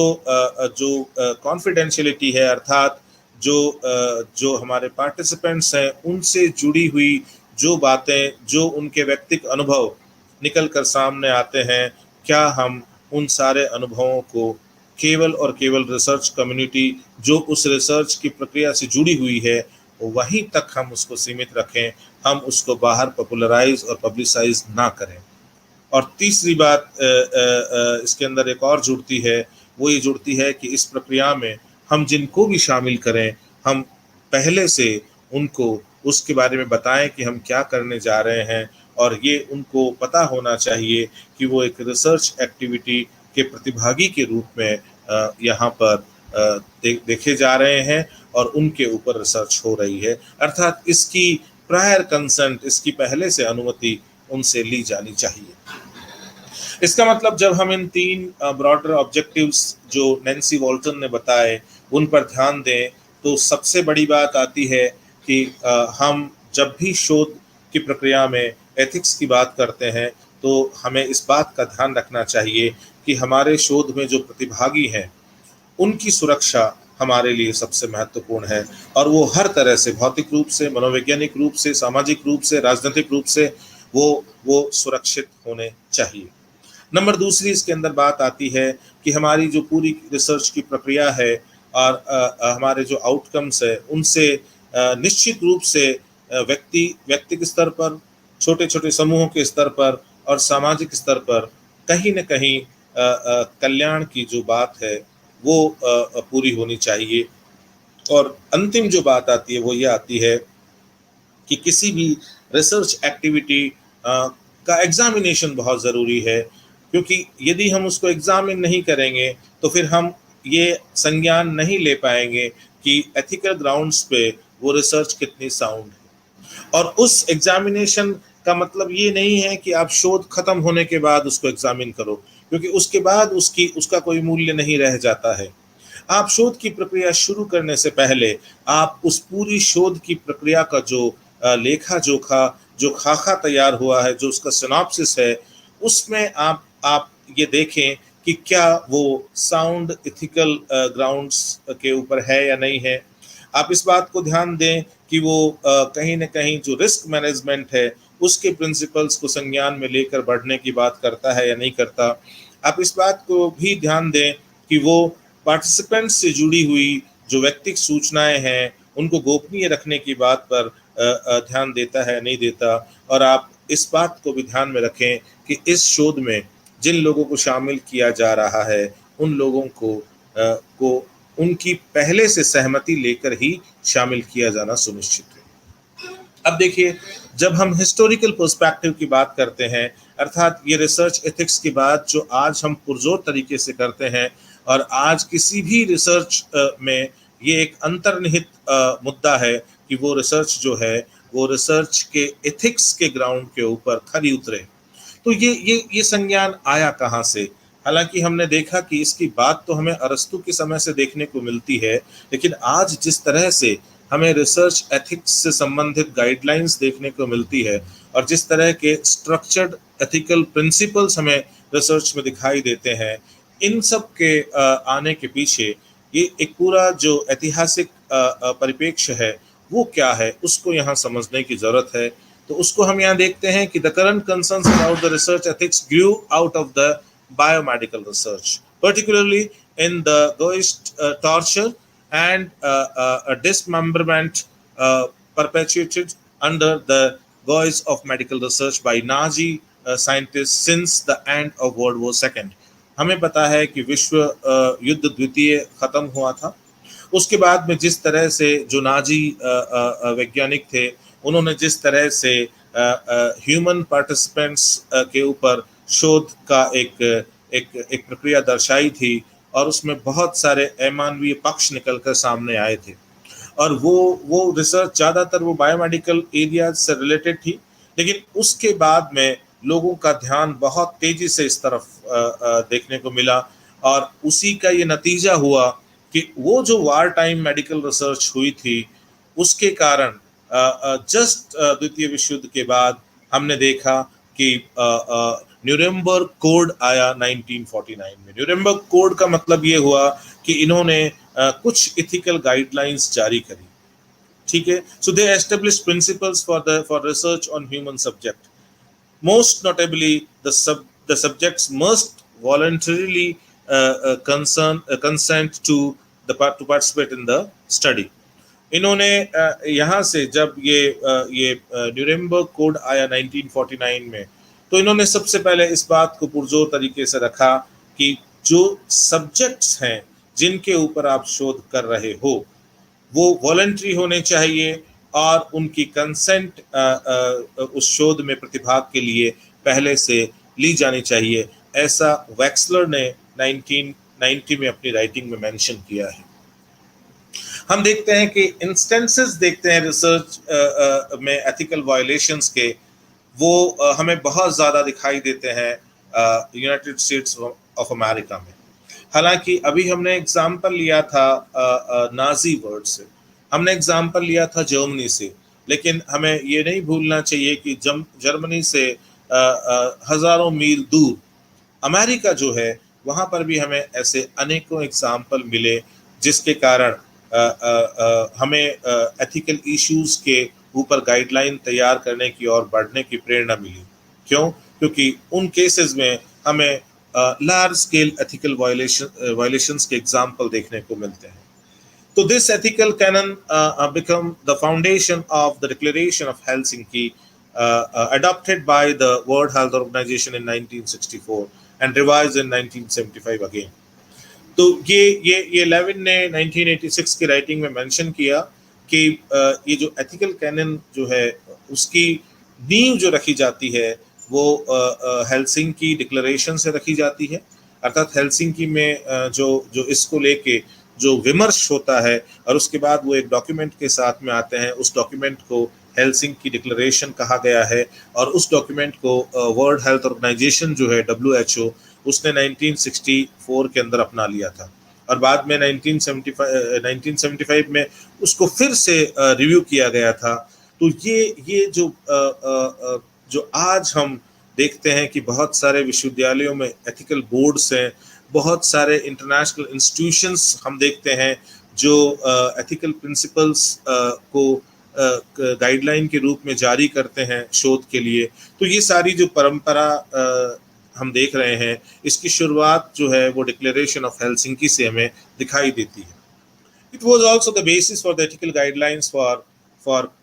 कॉन्फिडेंशियलिटी है, अर्थात जो हमारे पार्टिसिपेंट्स हैं उनसे जुड़ी हुई जो बातें, जो उनके व्यक्तिगत अनुभव निकल कर सामने आते हैं, क्या हम उन सारे अनुभवों को केवल और केवल रिसर्च कम्युनिटी जो उस रिसर्च की प्रक्रिया से जुड़ी हुई है वहीं तक हम उसको सीमित रखें, हम उसको बाहर पॉपुलराइज और पब्लिसाइज ना करें। और तीसरी बात इसके अंदर एक और जुड़ती है, वो ये जुड़ती है कि इस प्रक्रिया में हम जिनको भी शामिल करें, हम पहले से उनको उसके बारे में बताएं कि हम क्या करने जा रहे हैं, और ये उनको पता होना चाहिए कि वो एक रिसर्च एक्टिविटी के प्रतिभागी के रूप में यहाँ पर देखे जा रहे हैं और उनके ऊपर रिसर्च हो रही है। अर्थात इसकी प्रायर कंसेंट, इसकी पहले से अनुमति उनसे ली जानी चाहिए। इसका मतलब जब हम इन 3 ब्रॉडर ऑब्जेक्टिव्स जो नैन्सी वॉल्टन ने बताए उन पर ध्यान दें, तो सबसे बड़ी बात आती है कि हम जब भी शोध की प्रक्रिया में एथिक्स की बात करते हैं तो हमें इस बात का ध्यान रखना चाहिए कि हमारे शोध में जो प्रतिभागी हैं उनकी सुरक्षा हमारे लिए सबसे महत्वपूर्ण है, और वो हर तरह से, भौतिक रूप से, मनोवैज्ञानिक रूप से, सामाजिक रूप से, राजनीतिक रूप से वो सुरक्षित होने चाहिए। नंबर दूसरी इसके अंदर बात आती है कि हमारी जो पूरी रिसर्च की प्रक्रिया है और हमारे जो आउटकम्स है उनसे निश्चित रूप से व्यक्तिगत स्तर पर, छोटे छोटे समूहों के स्तर पर और सामाजिक स्तर पर कहीं न कहीं कल्याण की जो बात है वो पूरी होनी चाहिए। और अंतिम जो बात आती है वो ये आती है कि किसी भी रिसर्च एक्टिविटी का एग्जामिनेशन बहुत ज़रूरी है, क्योंकि यदि हम उसको एग्जामिन नहीं करेंगे तो फिर हम ये संज्ञान नहीं ले पाएंगे कि एथिकल ग्राउंड्स पे वो रिसर्च कितनी साउंड है। और उस एग्जामिनेशन का मतलब ये नहीं है कि आप शोध खत्म होने के बाद उसको एग्जामिन करो, क्योंकि उसके बाद उसका कोई मूल्य नहीं रह जाता है। आप शोध की प्रक्रिया शुरू करने से पहले आप उस पूरी शोध की प्रक्रिया का जो लेखा जोखा, जो खाका तैयार हुआ है, जो उसका सिनॉप्सिस है, उसमें आप ये देखें कि क्या वो साउंड एथिकल ग्राउंड्स के ऊपर है या नहीं है। आप इस बात को ध्यान दें कि वो कहीं न कहीं जो रिस्क मैनेजमेंट है उसके प्रिंसिपल्स को संज्ञान में लेकर बढ़ने की बात करता है या नहीं करता। आप इस बात को भी ध्यान दें कि वो पार्टिसिपेंट्स से जुड़ी हुई जो व्यक्तिगत सूचनाएं हैं उनको गोपनीय रखने की बात पर ध्यान देता है नहीं देता। और आप इस बात को भी ध्यान में रखें कि इस शोध में जिन लोगों को शामिल किया जा रहा है उन लोगों को उनकी पहले से सहमति लेकर ही शामिल किया जाना सुनिश्चित है। अब देखिए, जब हम हिस्टोरिकल पर्सपेक्टिव की बात करते हैं, अर्थात ये रिसर्च एथिक्स की बात जो आज हम पुरजोर तरीके से करते हैं, और आज किसी भी रिसर्च में ये एक अंतर्निहित मुद्दा है कि वो रिसर्च जो है वो रिसर्च के एथिक्स के ग्राउंड के ऊपर खरी उतरे। तो ये संज्ञान आया कहाँ से? हालांकि हमने देखा कि इसकी बात तो हमें अरस्तु के समय से देखने को मिलती है, लेकिन आज जिस तरह से हमें रिसर्च एथिक्स से संबंधित गाइडलाइंस देखने को मिलती है और जिस तरह के स्ट्रक्चर्ड एथिकल प्रिंसिपल्स हमें रिसर्च में दिखाई देते हैं, इन सब के आने के पीछे ये एक पूरा जो ऐतिहासिक परिप्रेक्ष्य है वो क्या है उसको यहाँ समझने की जरूरत है। तो उसको हम यहाँ देखते हैं कि the current concerns about the research ethics Guru out of the biomedical research, particularly in the ghost torture and dismemberment perpetuated under the guise of medical research by Nazi scientists since the end of World War II. हमें पता है कि विश्व युद्ध द्वितीय खत्म हुआ था, उसके बाद में जिस तरह से जो नाजी वैज्ञानिक थे उन्होंने जिस तरह से ह्यूमन पार्टिसिपेंट्स के ऊपर शोध का एक प्रक्रिया दर्शाई थी और उसमें बहुत सारे अमानवीय पक्ष निकलकर सामने आए थे और वो रिसर्च ज़्यादातर वो बायोमेडिकल एरियाज से रिलेटेड थी, लेकिन उसके बाद में लोगों का ध्यान बहुत तेजी से इस तरफ देखने को मिला और उसी का ये नतीजा हुआ कि वो जो वार टाइम मेडिकल रिसर्च हुई थी उसके कारण जस्ट द्वितीय विश्व युद्ध के बाद हमने देखा कि न्यूरेमबर्ग कोड आया 1949 में। न्यूरेमबर्ग कोड का मतलब ये हुआ कि इन्होंने कुछ इथिकल गाइडलाइंस जारी करी, ठीक है। So they establish principles for research on human subject. Most notably the subjects must voluntarily consent to participate in the study. इन्होंने यहाँ से जब ये न्यूरेमबर्ग कोड आया 1949 में, तो इन्होंने सबसे पहले इस बात को पुरजोर तरीके से रखा कि जो सब्जेक्ट्स हैं जिनके ऊपर आप शोध कर रहे हो वो वॉलंटरी होने चाहिए और उनकी कंसेंट उस शोध में प्रतिभाग के लिए पहले से ली जानी चाहिए। ऐसा वैक्सलर ने 1990 में अपनी राइटिंग में मेंशन किया है। हम देखते हैं कि इंस्टेंसेस देखते हैं रिसर्च में एथिकल वायलेशंस के, वो हमें बहुत ज़्यादा दिखाई देते हैं यूनाइटेड स्टेट्स ऑफ अमेरिका में। हालांकि अभी हमने एग्जाम्पल लिया था नाजी वर्ड से, हमने एग्जाम्पल लिया था जर्मनी से, लेकिन हमें ये नहीं भूलना चाहिए कि जर्मनी से हज़ारों मील दूर अमेरिका जो है वहाँ पर भी हमें ऐसे अनेकों एग्जाम्पल मिले जिसके कारण हमें एथिकल इश्यूज के ऊपर गाइडलाइन तैयार करने की और बढ़ने की प्रेरणा मिली। क्यों? क्योंकि उन केसेस में हमें लार्ज स्केल एथिकल वायलेशंस के एग्जाम्पल देखने को मिलते हैं। तो this ethical canon become the foundation of the declaration of Helsinki adopted by the World Health Organization in 1964 and revised in 1975 again. तो ये लेविन ने 1986 की राइटिंग में मेंशन किया कि ये जो एथिकल कैनन जो है उसकी नींव जो रखी जाती है वो हेलसिंकी डिक्लेरेशन से रखी जाती है। अर्थात हेलसिंकी में जो इसको लेके जो विमर्श होता है और उसके बाद वो एक डॉक्यूमेंट के साथ में आते हैं, उस डॉक्यूमेंट को हेलसिंकी डिक्लेरेशन कहा गया है और उस डॉक्यूमेंट को वर्ल्ड हेल्थ ऑर्गेनाइजेशन जो है WHO उसने 1964 के अंदर अपना लिया था और बाद में 1975 में उसको फिर से रिव्यू किया गया था। तो ये जो आज हम देखते हैं कि बहुत सारे विश्वविद्यालयों में एथिकल बोर्ड्स हैं, बहुत सारे इंटरनेशनल इंस्टीट्यूशंस हम देखते हैं जो एथिकल प्रिंसिपल्स को गाइडलाइन के रूप में जारी करते हैं शोध के लिए। तो ये सारी जो परंपरा हम देख रहे हैं इसकी शुरुआत जो है वो डिक्लेरेशन ऑफ हेलसिंकी से हमें दिखाई देती है। It was also the basis for the ethical guidelines for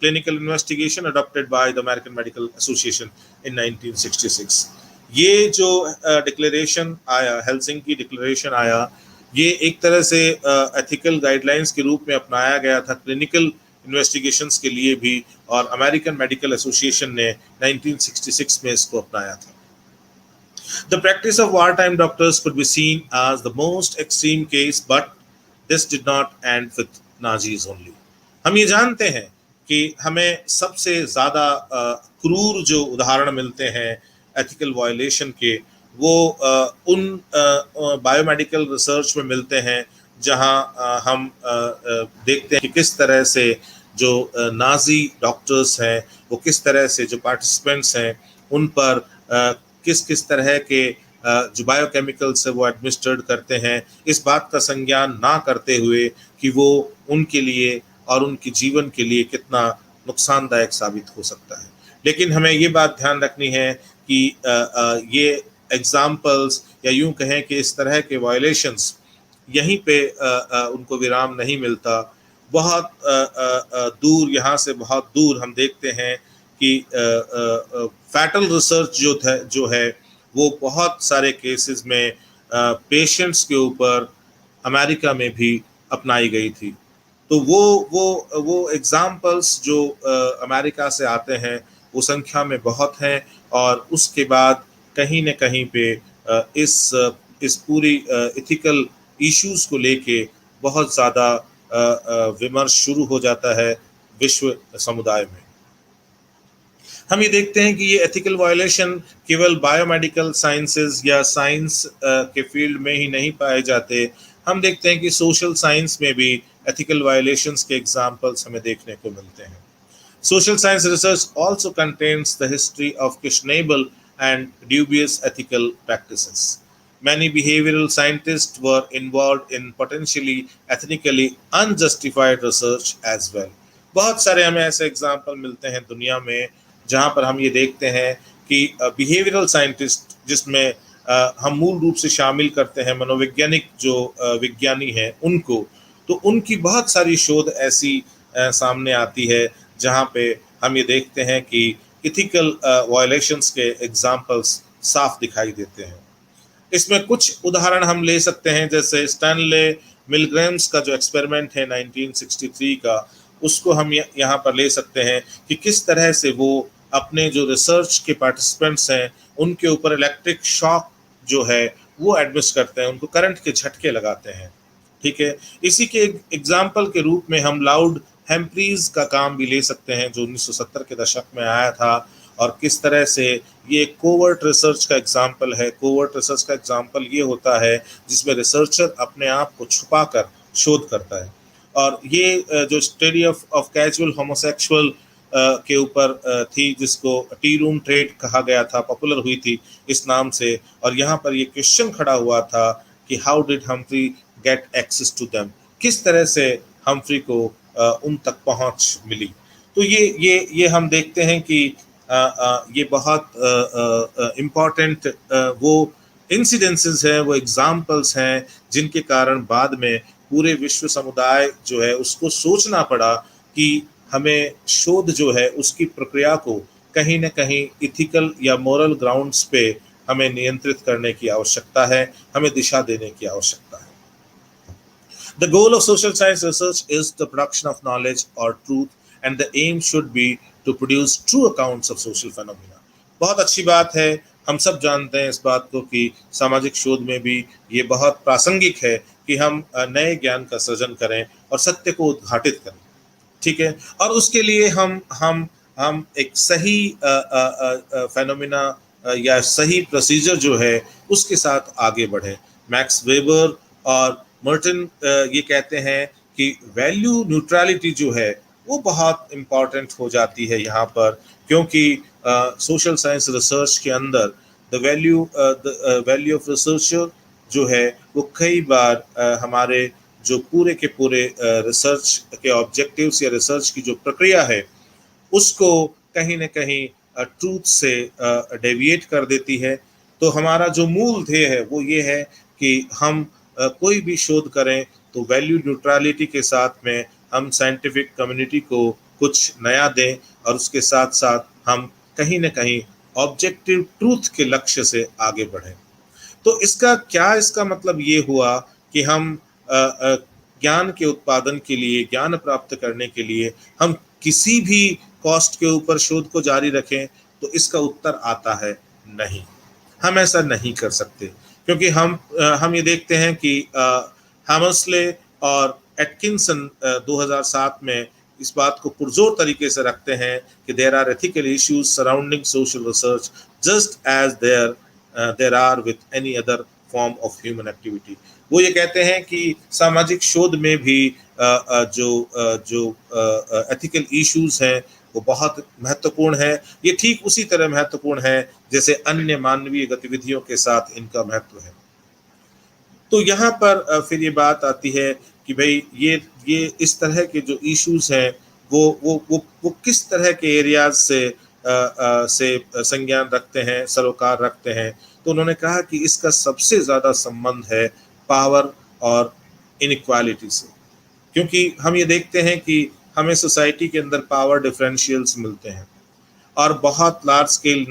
clinical investigation adopted by the American Medical Association in 1966। ये जो डिक्लेरेशन आया, हेलसिंकी डिक्लेरेशन आया, ये एक तरह से एथिकल गाइडलाइंस के रूप में अपनाया गया था क्लिनिकल इन्वेस्टिगेशंस के लिए भी, और अमेरिकन मेडिकल एसोसिएशन ने 1966 में इसको अपनाया था। The practice of wartime doctors could be seen as the most extreme case, but this did not end with Nazis only. हम ये जानते हैं कि हमें सबसे ज़्यादा क्रूर जो उदाहरण मिलते हैं एथिकल वायलेशन के, वो उन बायोमेडिकल रिसर्च में मिलते हैं जहां हम देखते हैं कि किस तरह से जो नाजी डॉक्टर्स हैं वो किस तरह से जो पार्टिसिपेंट्स हैं उन पर किस तरह के जो बायोकेमिकल्स है वो एडमिनिस्ट्रेट करते हैं, इस बात का संज्ञान ना करते हुए कि वो उनके लिए और उनके जीवन के लिए कितना नुकसानदायक साबित हो सकता है। लेकिन हमें ये बात ध्यान रखनी है कि ये एग्जाम्पल्स या यूं कहें कि इस तरह के वायलेशंस यहीं पे उनको विराम नहीं मिलता। बहुत दूर, यहाँ से बहुत दूर हम देखते हैं कि फैटल रिसर्च जो है वो बहुत सारे केसेस में पेशेंट्स के ऊपर अमेरिका में भी अपनाई गई थी। तो वो एग्जाम्पल्स जो अमेरिका से आते हैं वो संख्या में बहुत हैं, और उसके बाद कहीं न कहीं पे इस पूरी इथिकल इश्यूज को लेके बहुत ज़्यादा विमर्श शुरू हो जाता है विश्व समुदाय में। हम ये देखते हैं कि ये एथिकल वायलेशन केवल बायोमेडिकल साइंसेज या साइंस के फील्ड में ही नहीं पाए जाते। हम देखते हैं कि सोशल साइंस में भी एथिकल वायलेशंस के एग्जाम्पल्स हमें देखने को मिलते हैं। Social science research also contains the history of questionable and dubious ethical practices. Many behavioral scientists were involved in potentially ethnically unjustified research as well. बहुत सारे हमें ऐसे एग्जाम्पल मिलते हैं दुनिया में जहाँ पर हम ये देखते हैं कि बिहेवियरल साइंटिस्ट, जिसमें हम मूल रूप से शामिल करते हैं मनोवैज्ञानिक जो विज्ञानी हैं उनको, तो उनकी बहुत सारी शोध ऐसी सामने आती है जहाँ पे हम ये देखते हैं कि इथिकल वायलेशंस के एग्जाम्पल्स साफ दिखाई देते हैं। इसमें कुछ उदाहरण हम ले सकते हैं, जैसे स्टैनले मिलग्रैम्स का जो एक्सपेरिमेंट है 1963 का, उसको हम यहाँ पर ले सकते हैं कि किस तरह से वो अपने जो रिसर्च के पार्टिसिपेंट्स हैं उनके ऊपर इलेक्ट्रिक शॉक जो है वो एडमिनिस्ट्र करते हैं, उनको करंट के झटके लगाते हैं। ठीक है, इसी के एग्जाम्पल के रूप में हम लाउड हेम्प्रीज का काम भी ले सकते हैं जो 1970 के दशक में आया था, और किस तरह से ये कोवर्ट रिसर्च का एग्जाम्पल है। कोवर्ट रिसर्च का एग्जाम्पल ये होता है जिसमें रिसर्चर अपने आप को छुपाकर शोध करता है, और ये जो स्टडी ऑफ कैजुअल होमोसेक्सुअल के ऊपर थी, जिसको टी रूम ट्रेड कहा गया था, पॉपुलर हुई थी इस नाम से, और यहाँ पर ये क्वेश्चन खड़ा हुआ था कि how did Humphrey get access to them, किस तरह से हम्फ्री को उन तक पहुंच मिली। तो ये हम देखते हैं कि ये बहुत इम्पॉर्टेंट वो इंसिडेंसेस हैं, वो एग्जाम्पल्स हैं जिनके कारण बाद में पूरे विश्व समुदाय जो है उसको सोचना पड़ा कि हमें शोध जो है उसकी प्रक्रिया को कहीं न कहीं इथिकल या मोरल ग्राउंड्स पे हमें नियंत्रित करने की आवश्यकता है, हमें दिशा देने की आवश्यकता है। The goal of social science research is the production of knowledge or truth, and the aim should be to produce true accounts of social phenomena. बहुत अच्छी बात है, हम सब जानते हैं इस बात को कि सामाजिक शोध में भी ये बहुत प्रासंगिक है कि हम नए ज्ञान का सृजन करें और सत्य को उद्घाटित करें। ठीक है, और उसके लिए हम एक सही फेनोमेना या सही प्रोसीजर जो है उसके साथ आगे बढ़े। मैक्स वेबर और मर्टन ये कहते हैं कि वैल्यू न्यूट्रलिटी जो है वो बहुत इम्पॉर्टेंट हो जाती है यहाँ पर, क्योंकि सोशल साइंस रिसर्च के अंदर द वैल्यू ऑफ रिसर्चर जो है वो कई बार हमारे जो पूरे के पूरे रिसर्च के ऑब्जेक्टिव्स या रिसर्च की जो प्रक्रिया है उसको कहीं न कहीं ट्रूथ से डेविएट कर देती है। तो हमारा जो मूल ध्येय है वो ये है कि हम कोई भी शोध करें तो वैल्यू न्यूट्रलिटी के साथ में हम साइंटिफिक कम्युनिटी को कुछ नया दें, और उसके साथ साथ हम कहीं न कहीं ऑब्जेक्टिव ट्रूथ के लक्ष्य से आगे बढ़ें। तो इसका मतलब ये हुआ कि हम ज्ञान के उत्पादन के लिए, ज्ञान प्राप्त करने के लिए हम किसी भी कॉस्ट के ऊपर शोध को जारी रखें, तो इसका उत्तर आता है नहीं, हम ऐसा नहीं कर सकते, क्योंकि हम ये देखते हैं कि हैमर्सले और एटकिंसन 2007 में इस बात को पुरजोर तरीके से रखते हैं कि there are ethical issues surrounding social research just as there are with any other form of human activity. वो ये कहते हैं कि सामाजिक शोध में भी जो एथिकल इश्यूज हैं वो बहुत महत्वपूर्ण है। ये ठीक उसी तरह महत्वपूर्ण है जैसे अन्य मानवीय गतिविधियों के साथ इनका महत्व है। तो यहाँ पर फिर ये बात आती है कि भाई ये इस तरह के जो इश्यूज हैं वो किस तरह के एरियाज से संज्ञान रखते हैं, सरोकार रखते हैं। तो उन्होंने कहा कि इसका सबसे ज़्यादा संबंध है पावर और इनइक्वालिटी से, क्योंकि हम ये देखते हैं कि हमें सोसाइटी के अंदर पावर डिफरेंशियल्स मिलते हैं और बहुत लार्ज स्केल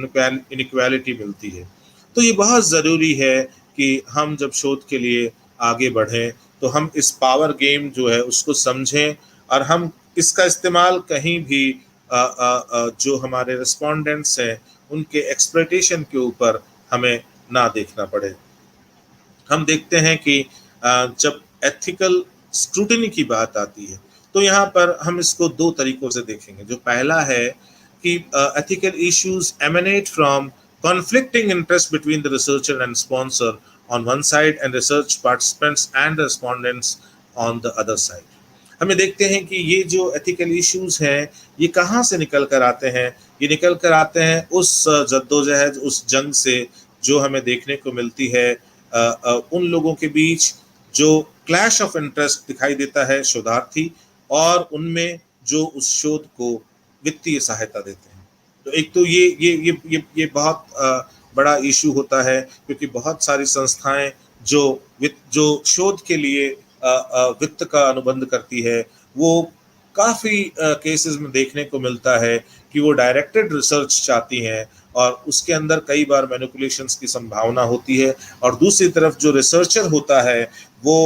इनइक्वालिटी मिलती है। तो ये बहुत ज़रूरी है कि हम जब शोध के लिए आगे बढ़ें तो हम इस पावर गेम जो है उसको समझें और हम इसका इस्तेमाल कहीं भी जो हमारे रिस्पोंडेंट्स हैं उनके एक्सप्लॉयटेशन के ऊपर हमें ना देखना पड़े। हम देखते हैं कि जब एथिकल स्क्रूटिनी की बात आती है तो यहाँ पर हम इसको दो तरीकों से देखेंगे। जो पहला है कि ethical issues emanate from conflicting interests between the researcher and sponsor on one side and research participants and respondents on the other side। हमें देखते हैं कि ये जो एथिकल इश्यूज हैं ये कहाँ से निकल कर आते हैं। ये निकल कर आते हैं उस जद्दोजहद, उस जंग से जो हमें देखने को मिलती है उन लोगों के बीच जो क्लैश ऑफ इंटरेस्ट दिखाई देता है शोधार्थी और उनमें जो उस शोध को वित्तीय सहायता देते हैं। तो एक तो ये बहुत बड़ा इशू होता है क्योंकि बहुत सारी संस्थाएं जो शोध के लिए वित्त का अनुबंध करती है वो काफ़ी केसेस में देखने को मिलता है कि वो डायरेक्टेड रिसर्च चाहती हैं और उसके अंदर कई बार मैनिपुलेशंस की संभावना होती है। और दूसरी तरफ जो रिसर्चर होता है वो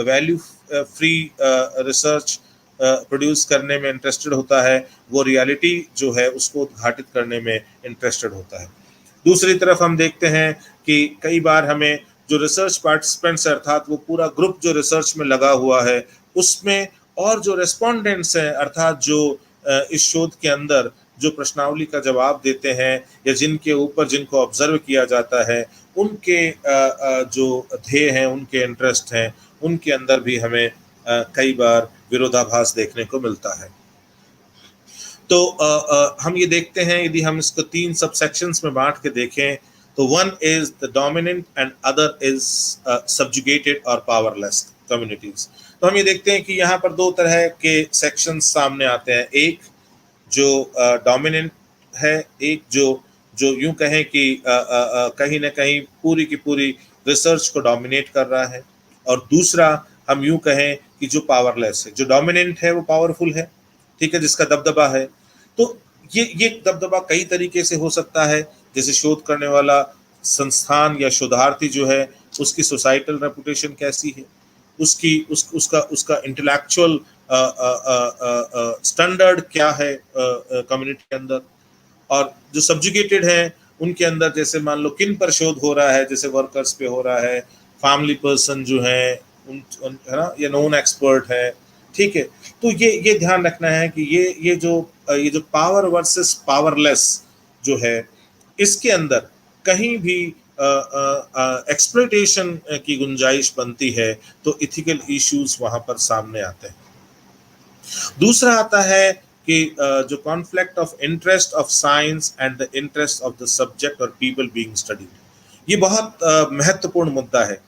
वैल्यू फ्री रिसर्च प्रोड्यूस करने में इंटरेस्टेड होता है, वो रियलिटी जो है उसको उद्घाटित करने में इंटरेस्टेड होता है। दूसरी तरफ हम देखते हैं कि कई बार हमें जो रिसर्च पार्टिसिपेंट्स अर्थात वो पूरा ग्रुप जो रिसर्च में लगा हुआ है उसमें और जो रेस्पोंडेंट्स हैं अर्थात जो इस शोध के अंदर जो प्रश्नावली का जवाब देते हैं या जिनके ऊपर जिनको ऑब्जर्व किया जाता है उनके जो ध्येय हैं, उनके इंटरेस्ट हैं, उनके अंदर भी हमें कई बार विरोधाभास देखने को मिलता है। तो हम ये देखते हैं यदि हम इसको 3 सब सेक्शंस में बांट के देखें तो one is the dominant and other is subjugated और पावरलेस कम्युनिटीज। तो हम ये देखते हैं कि यहाँ पर 2 तरह के सेक्शंस सामने आते हैं, एक जो डोमिनेंट है, एक जो यूं कहें कि कहीं ना कहीं पूरी की पूरी रिसर्च को डोमिनेट कर रहा है, और दूसरा हम यूं कहें कि जो पावरलेस है। जो डोमिनेंट है वो पावरफुल है, ठीक है, जिसका दबदबा है। तो ये दबदबा कई तरीके से हो सकता है, जैसे शोध करने वाला संस्थान या शोधार्थी जो है उसकी सोसाइटल रेपुटेशन कैसी है, उसका इंटेलेक्चुअल स्टैंडर्ड क्या है कम्युनिटी के अंदर, और जो सब्जुगेटेड हैं उनके अंदर जैसे मान लो किन पर शोध हो रहा है, जैसे वर्कर्स पे हो रहा है, फैमिली पर्सन जो है है ना, या नॉन एक्सपर्ट है, ठीक है। तो ये ध्यान रखना है कि ये जो पावर वर्सेस पावरलेस जो है इसके अंदर कहीं भी एक्सप्लॉयटेशन की गुंजाइश बनती है तो इथिकल इश्यूज वहां पर सामने आते हैं। दूसरा आता है कि जो conflict of interest of science and the interest of the subject और पीपल बीइंग स्टडीड, ये बहुत महत्वपूर्ण मुद्दा है।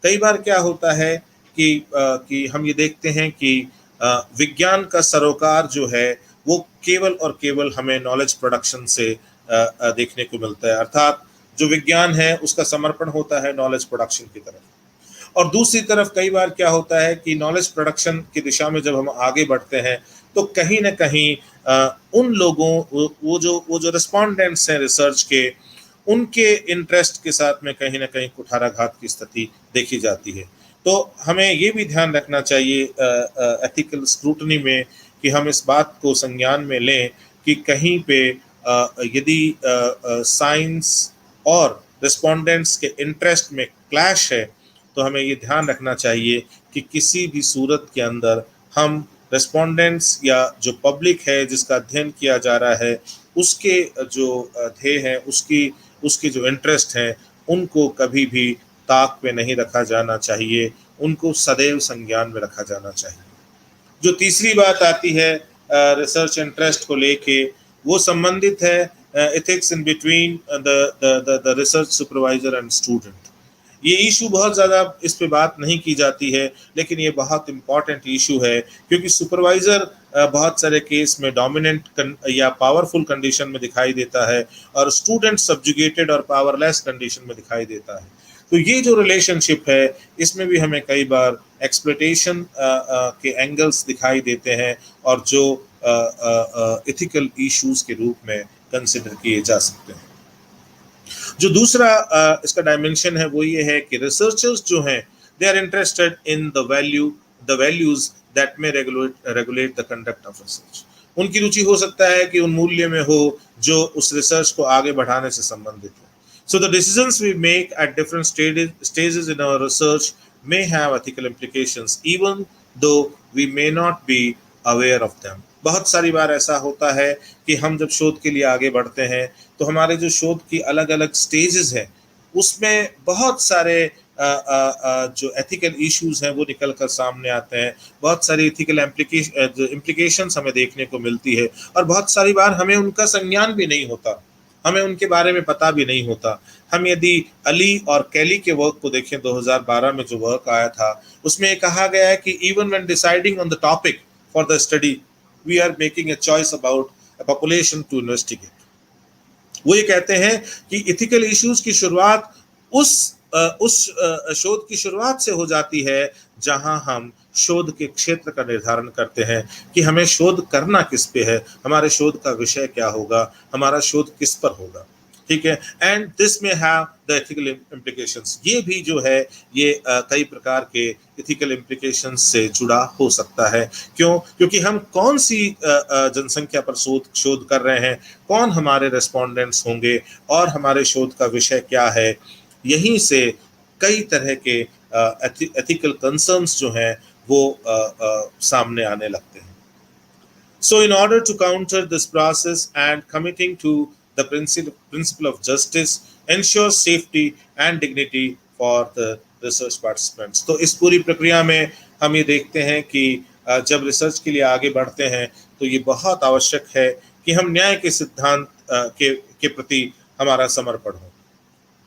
कई बार क्या होता है कि हम ये देखते हैं कि विज्ञान का सरोकार जो है वो केवल और केवल हमें नॉलेज प्रोडक्शन से देखने को मिलता है, अर्थात जो विज्ञान है उसका समर्पण होता है नॉलेज प्रोडक्शन की तरफ। और दूसरी तरफ कई बार क्या होता है कि नॉलेज प्रोडक्शन की दिशा में जब हम आगे बढ़ते हैं तो कहीं ना कहीं उन लोगों वो जो रिस्पोंडेंट्स हैं रिसर्च के, उनके इंटरेस्ट के साथ में कहीं ना कहीं कुठाराघात की स्थिति देखी जाती है। तो हमें ये भी ध्यान रखना चाहिए एथिकल स्क्रूटनी में कि हम इस बात को संज्ञान में लें कि कहीं पे यदि साइंस और रिस्पोंडेंट्स के इंटरेस्ट में क्लैश है तो हमें ये ध्यान रखना चाहिए कि किसी भी सूरत के अंदर हम रिस्पोंडेंट्स या जो पब्लिक है जिसका अध्ययन किया जा रहा है उसके जो ध्येय हैं, उसके जो इंटरेस्ट हैं, उनको कभी भी ताक पे नहीं रखा जाना चाहिए, उनको सदैव संज्ञान में रखा जाना चाहिए। जो तीसरी बात आती है रिसर्च इंटरेस्ट को लेके, वो संबंधित है ethics in between the research supervisor and student. ये इशू बहुत ज़्यादा इस पे बात नहीं की जाती है, लेकिन ये बहुत इम्पॉर्टेंट इशू है क्योंकि सुपरवाइज़र बहुत सारे केस में डोमिनेंट या पावरफुल कंडीशन में दिखाई देता है और स्टूडेंट सब्जुगेटेड और पावरलेस कंडीशन में दिखाई देता है। तो ये जो रिलेशनशिप है इसमें भी हमें कई बार एक्सप्लॉयटेशन के एंगल्स दिखाई देते हैं और जो एथिकल इश्यूज के रूप में कंसिडर किए जा सकते हैं। जो दूसरा इसका डायमेंशन है वो ये है कि रिसर्चर्स जो हैं they are interested in the values that may regulate the conduct of research. उनकी रुचि हो सकता है कि उन मूल्य में हो जो उस रिसर्च को आगे बढ़ाने से संबंधित हो। So the decisions we make at different stages in our research may have ethical implications even though we may not be aware of them. बहुत सारी बार ऐसा होता है कि हम जब शोध के लिए आगे बढ़ते हैं तो हमारे जो शोध की अलग अलग स्टेजेस हैं उसमें बहुत सारे जो एथिकल इश्यूज हैं वो निकल कर सामने आते हैं, बहुत सारी एथिकल इम्प्लीकेशंस हमें देखने को मिलती है और बहुत सारी बार हमें उनका संज्ञान भी नहीं होता, हमें उनके बारे में पता भी नहीं होता। हम यदि अली और कैली के वर्क को देखें 2012 में जो वर्क आया था उसमें कहा गया है कि even when deciding on the topic for the study we are making a choice about a population to investigate. वो ये कहते हैं कि एथिकल इश्यूज की शुरुआत उस शोध की शुरुआत से हो जाती है जहां हम शोध के क्षेत्र का निर्धारण करते हैं कि हमें शोध करना किस पे है, हमारे शोध का विषय क्या होगा, हमारा शोध किस पर होगा, ठीक है। एंड दिस में हैव द एथिकल इम्प्लीकेशंस। ये भी जो है ये कई प्रकार के एथिकल इम्प्लीकेशंस से जुड़ा हो सकता है। क्यों? क्योंकि हम कौन सी जनसंख्या पर शोध कर रहे हैं, कौन हमारे रेस्पोंडेंट्स होंगे और हमारे शोध का विषय क्या है, यहीं से कई तरह के एथिकल कंसर्न्स जो हैं वो सामने आने लगते हैं। So in order to counter this process and committing to the principle of justice ensures safety and dignity for the research participants। तो इस पूरी प्रक्रिया में हम ये देखते हैं कि जब रिसर्च के लिए आगे बढ़ते हैं तो ये बहुत आवश्यक है कि हम न्याय के सिद्धांत के प्रति हमारा समर्पण हो,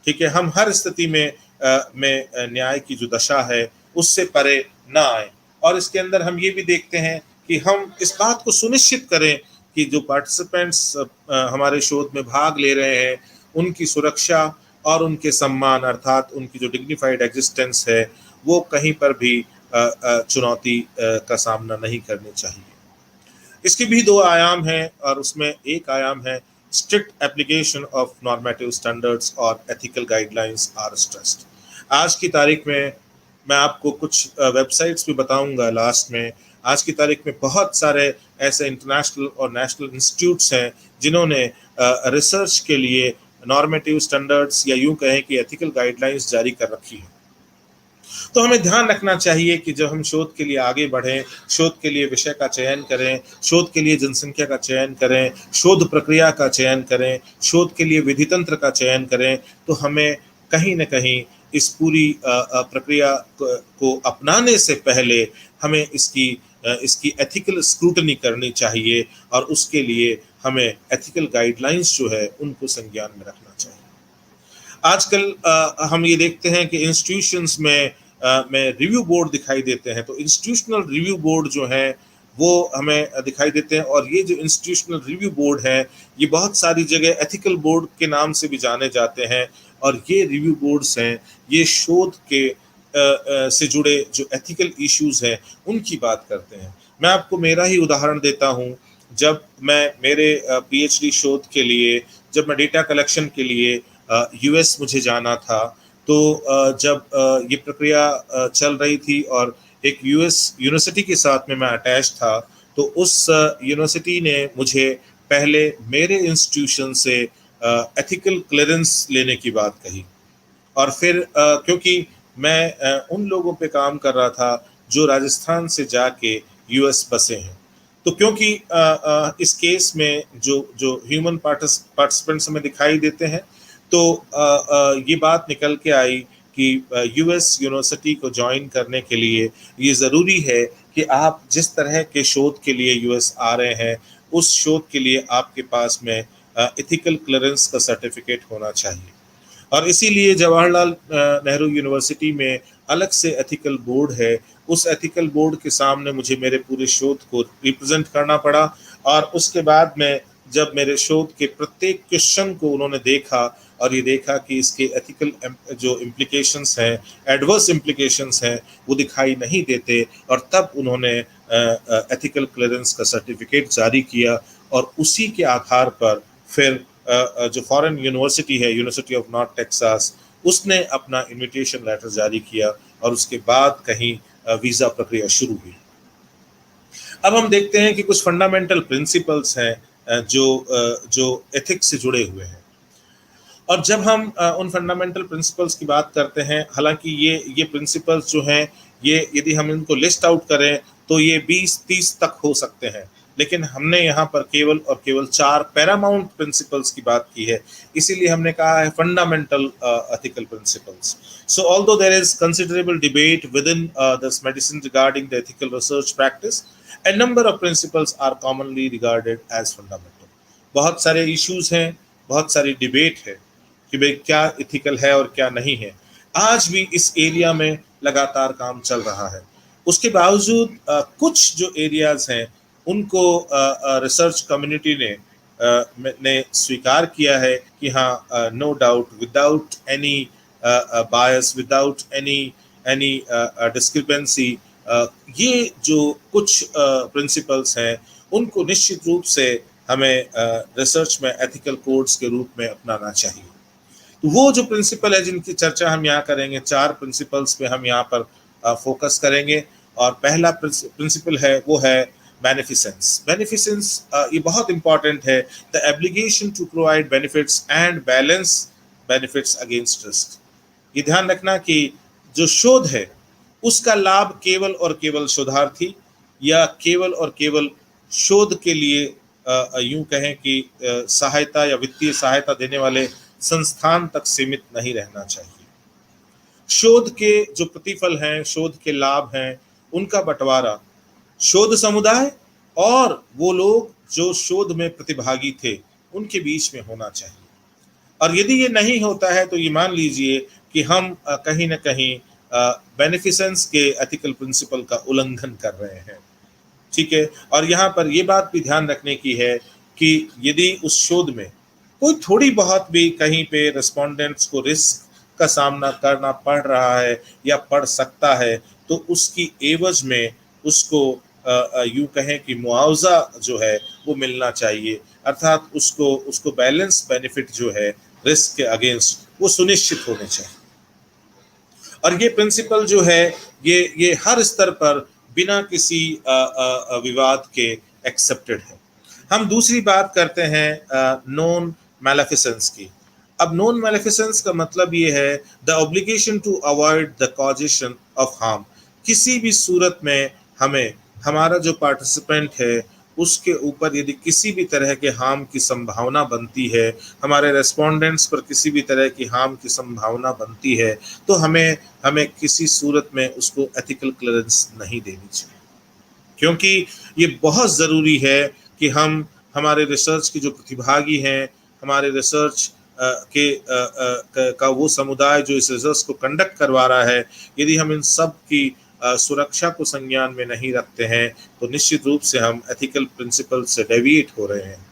ठीक है। हम हर स्थिति में न्याय की जो दशा है उससे परे ना आए और इसके अंदर हम ये भी देखते हैं कि हम इस बात को सुनिश्चित करें कि जो पार्टिसिपेंट्स हमारे शोध में भाग ले रहे हैं उनकी सुरक्षा और उनके सम्मान अर्थात उनकी जो डिग्निफाइड एग्जिस्टेंस है वो कहीं पर भी चुनौती का सामना नहीं करनी चाहिए। इसके भी दो आयाम हैं और उसमें एक आयाम है strict application of normative standards और ethical guidelines are stressed। आज की तारीख में मैं आपको कुछ वेबसाइट्स भी बताऊंगा लास्ट में। आज की तारीख में बहुत सारे ऐसे इंटरनेशनल और नेशनल इंस्टीट्यूट्स हैं जिन्होंने रिसर्च के लिए नॉर्मेटिव स्टैंडर्ड्स या यूं कहें कि एथिकल गाइडलाइंस जारी कर रखी है। तो हमें ध्यान रखना चाहिए कि जब हम शोध के लिए आगे बढ़ें, शोध के लिए विषय का चयन करें, शोध के लिए जनसंख्या का चयन करें, शोध प्रक्रिया का चयन करें, शोध के लिए विधि तंत्र का चयन करें, तो हमें कहीं न कहीं इस पूरी प्रक्रिया को अपनाने से पहले हमें इसकी एथिकल स्क्रूटनी करनी चाहिए और उसके लिए हमें एथिकल गाइडलाइंस जो है उनको संज्ञान में रखना चाहिए। आजकल हम ये देखते हैं कि इंस्टीट्यूशंस में रिव्यू बोर्ड दिखाई देते हैं, तो इंस्टीट्यूशनल रिव्यू बोर्ड जो है वो हमें दिखाई देते हैं और ये जो इंस्टीट्यूशनल रिव्यू बोर्ड है ये बहुत सारी जगह एथिकल बोर्ड के नाम से भी जाने जाते हैं और ये रिव्यू बोर्ड्स हैं ये शोध के से जुड़े जो एथिकल इश्यूज हैं उनकी बात करते हैं। मैं आपको मेरा ही उदाहरण देता हूँ। जब मैं मेरे पीएचडी शोध के लिए जब मैं डेटा कलेक्शन के लिए यूएस मुझे जाना था तो जब ये प्रक्रिया चल रही थी और एक यूएस यूनिवर्सिटी के साथ में मैं अटैच था तो उस यूनिवर्सिटी ने मुझे पहले मेरे इंस्टीट्यूशन से एथिकल क्लियरेंस लेने की बात कही और फिर क्योंकि मैं उन लोगों पे काम कर रहा था जो राजस्थान से जाके यूएस बसे हैं, तो क्योंकि इस केस में जो ह्यूमन पार्टिसिपेंट्स हमें दिखाई देते हैं तो ये बात निकल के आई कि यूएस यूनिवर्सिटी को ज्वाइन करने के लिए ये ज़रूरी है कि आप जिस तरह के शोध के लिए यूएस आ रहे हैं उस शोध के लिए आपके पास में एथिकल क्लियरेंस का सर्टिफिकेट होना चाहिए और इसीलिए जवाहरलाल नेहरू यूनिवर्सिटी में अलग से एथिकल बोर्ड है। उस एथिकल बोर्ड के सामने मुझे मेरे पूरे शोध को रिप्रेजेंट करना पड़ा और उसके बाद में जब मेरे शोध के प्रत्येक क्वेश्चन को उन्होंने देखा और ये देखा कि इसके एथिकल जो इम्प्लीकेशंस हैं, एडवर्स इम्प्लीकेशंस हैं, वो दिखाई नहीं देते, और तब उन्होंने एथिकल क्लियरेंस का सर्टिफिकेट जारी किया। और उसी के आधार पर फिर जो फॉरेन यूनिवर्सिटी है, यूनिवर्सिटी ऑफ नॉर्थ टेक्सास, उसने अपना इनविटेशन लेटर जारी किया और उसके बाद कहीं वीज़ा प्रक्रिया शुरू हुई। अब हम देखते हैं कि कुछ फंडामेंटल प्रिंसिपल्स हैं जो एथिक्स से जुड़े हुए हैं, और जब हम उन फंडामेंटल प्रिंसिपल्स की बात करते हैं, हालांकि ये प्रिंसिपल्स जो हैं, ये यदि हम इनको लिस्ट आउट करें तो ये 20-30 तक हो सकते हैं, लेकिन हमने यहाँ पर केवल और केवल 4 पैरामाउंट प्रिंसिपल्स की बात की है, इसीलिए हमने कहा है fundamental ethical principles. So although there is considerable debate within this medicine regarding the ethical research practice, a number of principles are commonly regarded as fundamental. बहुत सारे इश्यूज हैं, बहुत सारी डिबेट है कि भाई क्या इथिकल है और क्या नहीं है। आज भी इस एरिया में लगातार काम चल रहा है। उसके बावजूद कुछ जो एरियाज हैं उनको रिसर्च कम्युनिटी ने स्वीकार किया है कि हाँ, no doubt, without any bias, without any discrepancy, ये जो कुछ प्रिंसिपल्स हैं उनको निश्चित रूप से हमें रिसर्च में एथिकल कोड्स के रूप में अपनाना चाहिए। तो वो जो प्रिंसिपल है जिनकी चर्चा हम यहाँ करेंगे, 4 प्रिंसिपल्स पे हम यहाँ पर फोकस करेंगे। और पहला प्रिंसिपल है वो है बेनिफिसेंस। बेनिफिसेंस ये बहुत इंपॉर्टेंट है। The obligation to provide benefits and balance benefits against risk. ये ध्यान रखना कि जो शोध है उसका लाभ केवल और केवल शोधार्थी या केवल और केवल शोध के लिए यूं कहें कि सहायता या वित्तीय सहायता देने वाले संस्थान तक सीमित नहीं रहना चाहिए। शोध के जो प्रतिफल हैं, शोध के लाभ हैं, उनका बंटवारा शोध समुदाय और वो लोग जो शोध में प्रतिभागी थे उनके बीच में होना चाहिए। और यदि ये नहीं होता है तो ये मान लीजिए कि हम कहीं ना कहीं बेनिफिसेंस के एथिकल प्रिंसिपल का उल्लंघन कर रहे हैं। ठीक है। और यहाँ पर ये बात भी ध्यान रखने की है कि यदि उस शोध में कोई थोड़ी बहुत भी कहीं पे रेस्पोंडेंट्स को रिस्क का सामना करना पड़ रहा है या पड़ सकता है, तो उसकी एवज में उसको यूं कहें कि मुआवजा जो है वो मिलना चाहिए, अर्थात उसको बैलेंस बेनिफिट जो है रिस्क के अगेंस्ट वो सुनिश्चित होने चाहिए। और ये प्रिंसिपल जो है ये हर स्तर पर बिना किसी विवाद के एक्सेप्टेड है। हम दूसरी बात करते हैं नॉन मैलेफिसेंस की। अब नॉन मैलेफिसेंस का मतलब ये है the obligation to avoid the causation of harm. किसी भी सूरत में हमें हमारा जो पार्टिसिपेंट है उसके ऊपर यदि किसी भी तरह के हार्म की संभावना बनती है, हमारे रेस्पोंडेंट्स पर किसी भी तरह की हार्म की संभावना बनती है, तो हमें किसी सूरत में उसको एथिकल क्लियरेंस नहीं देनी चाहिए। क्योंकि ये बहुत ज़रूरी है कि हम हमारे रिसर्च के जो प्रतिभागी हैं, हमारे रिसर्च का वो समुदाय जो इस रिसर्च को कंडक्ट करवा रहा है, यदि हम इन सब की सुरक्षा को संज्ञान में नहीं रखते हैं तो निश्चित रूप से हम एथिकल प्रिंसिपल से डेविएट हो रहे हैं।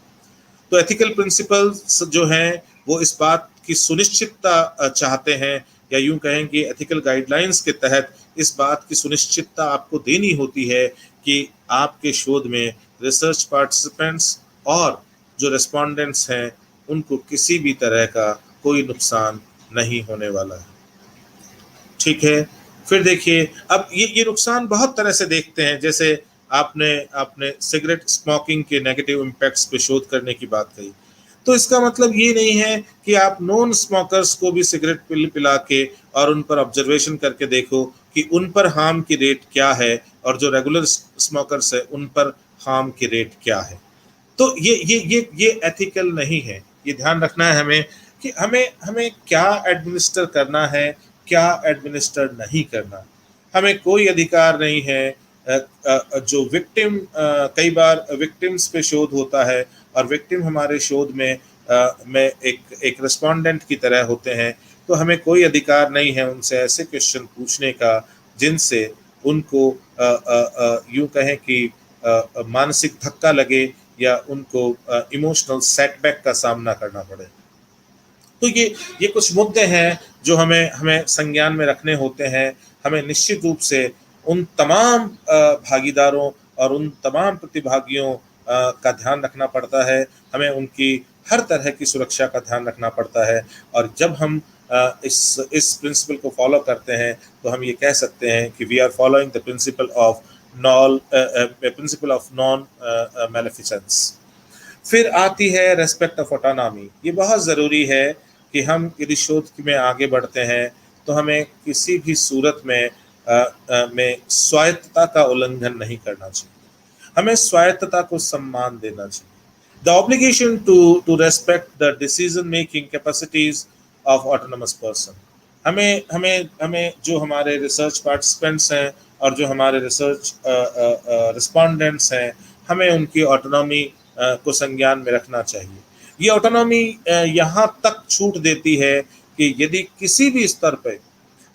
तो एथिकल प्रिंसिपल्स जो हैं वो इस बात की सुनिश्चितता चाहते हैं, या यूं कहें कि एथिकल गाइडलाइंस के तहत इस बात की सुनिश्चितता आपको देनी होती है कि आपके शोध में रिसर्च पार्टिसिपेंट्स और जो रेस्पोंडेंट्स हैं उनको किसी भी तरह का कोई नुकसान नहीं होने वाला है। ठीक है। फिर देखिए, अब ये नुकसान बहुत तरह से देखते हैं। जैसे आपने सिगरेट स्मोकिंग के नेगेटिव इम्पैक्ट्स पे शोध करने की बात कही, तो इसका मतलब ये नहीं है कि आप नॉन स्मोकर्स को भी सिगरेट पिला के और उन पर ऑब्जर्वेशन करके देखो कि उन पर हार्म की रेट क्या है और जो रेगुलर स्मोकर्स है उन पर हार्म की रेट क्या है। तो ये एथिकल नहीं है। ये ध्यान रखना है हमें कि हमें क्या एडमिनिस्टर करना है, क्या एडमिनिस्टर नहीं करना। हमें कोई अधिकार नहीं है। जो विक्टिम, कई बार विक्टिम्स पे शोध होता है और विक्टिम हमारे शोध में एक रिस्पोंडेंट की तरह होते हैं, तो हमें कोई अधिकार नहीं है उनसे ऐसे क्वेश्चन पूछने का जिनसे उनको यूं कहें कि मानसिक धक्का लगे या उनको इमोशनल सेटबैक का सामना करना पड़े। तो ये कुछ मुद्दे हैं जो हमें हमें संज्ञान में रखने होते हैं। हमें निश्चित रूप से उन तमाम भागीदारों और उन तमाम प्रतिभागियों का ध्यान रखना पड़ता है। हमें उनकी हर तरह की सुरक्षा का ध्यान रखना पड़ता है। और जब हम इस प्रिंसिपल को फॉलो करते हैं तो हम ये कह सकते हैं कि we are following the principle of non maleficence. फिर आती है रेस्पेक्ट ऑफ ऑटोनॉमी। ये बहुत ज़रूरी है कि हम यदि शोध में आगे बढ़ते हैं तो हमें किसी भी सूरत में स्वायत्तता का उल्लंघन नहीं करना चाहिए। हमें स्वायत्तता को सम्मान देना चाहिए। The obligation to respect the decision making capacities of autonomous person. हमें जो हमारे रिसर्च पार्टिसिपेंट्स हैं और जो हमारे रिसर्च रिस्पोंडेंट्स हैं, हमें उनकी ऑटोनॉमी को संज्ञान में रखना चाहिए। ये ऑटोनॉमी यहाँ तक छूट देती है कि यदि किसी भी स्तर पे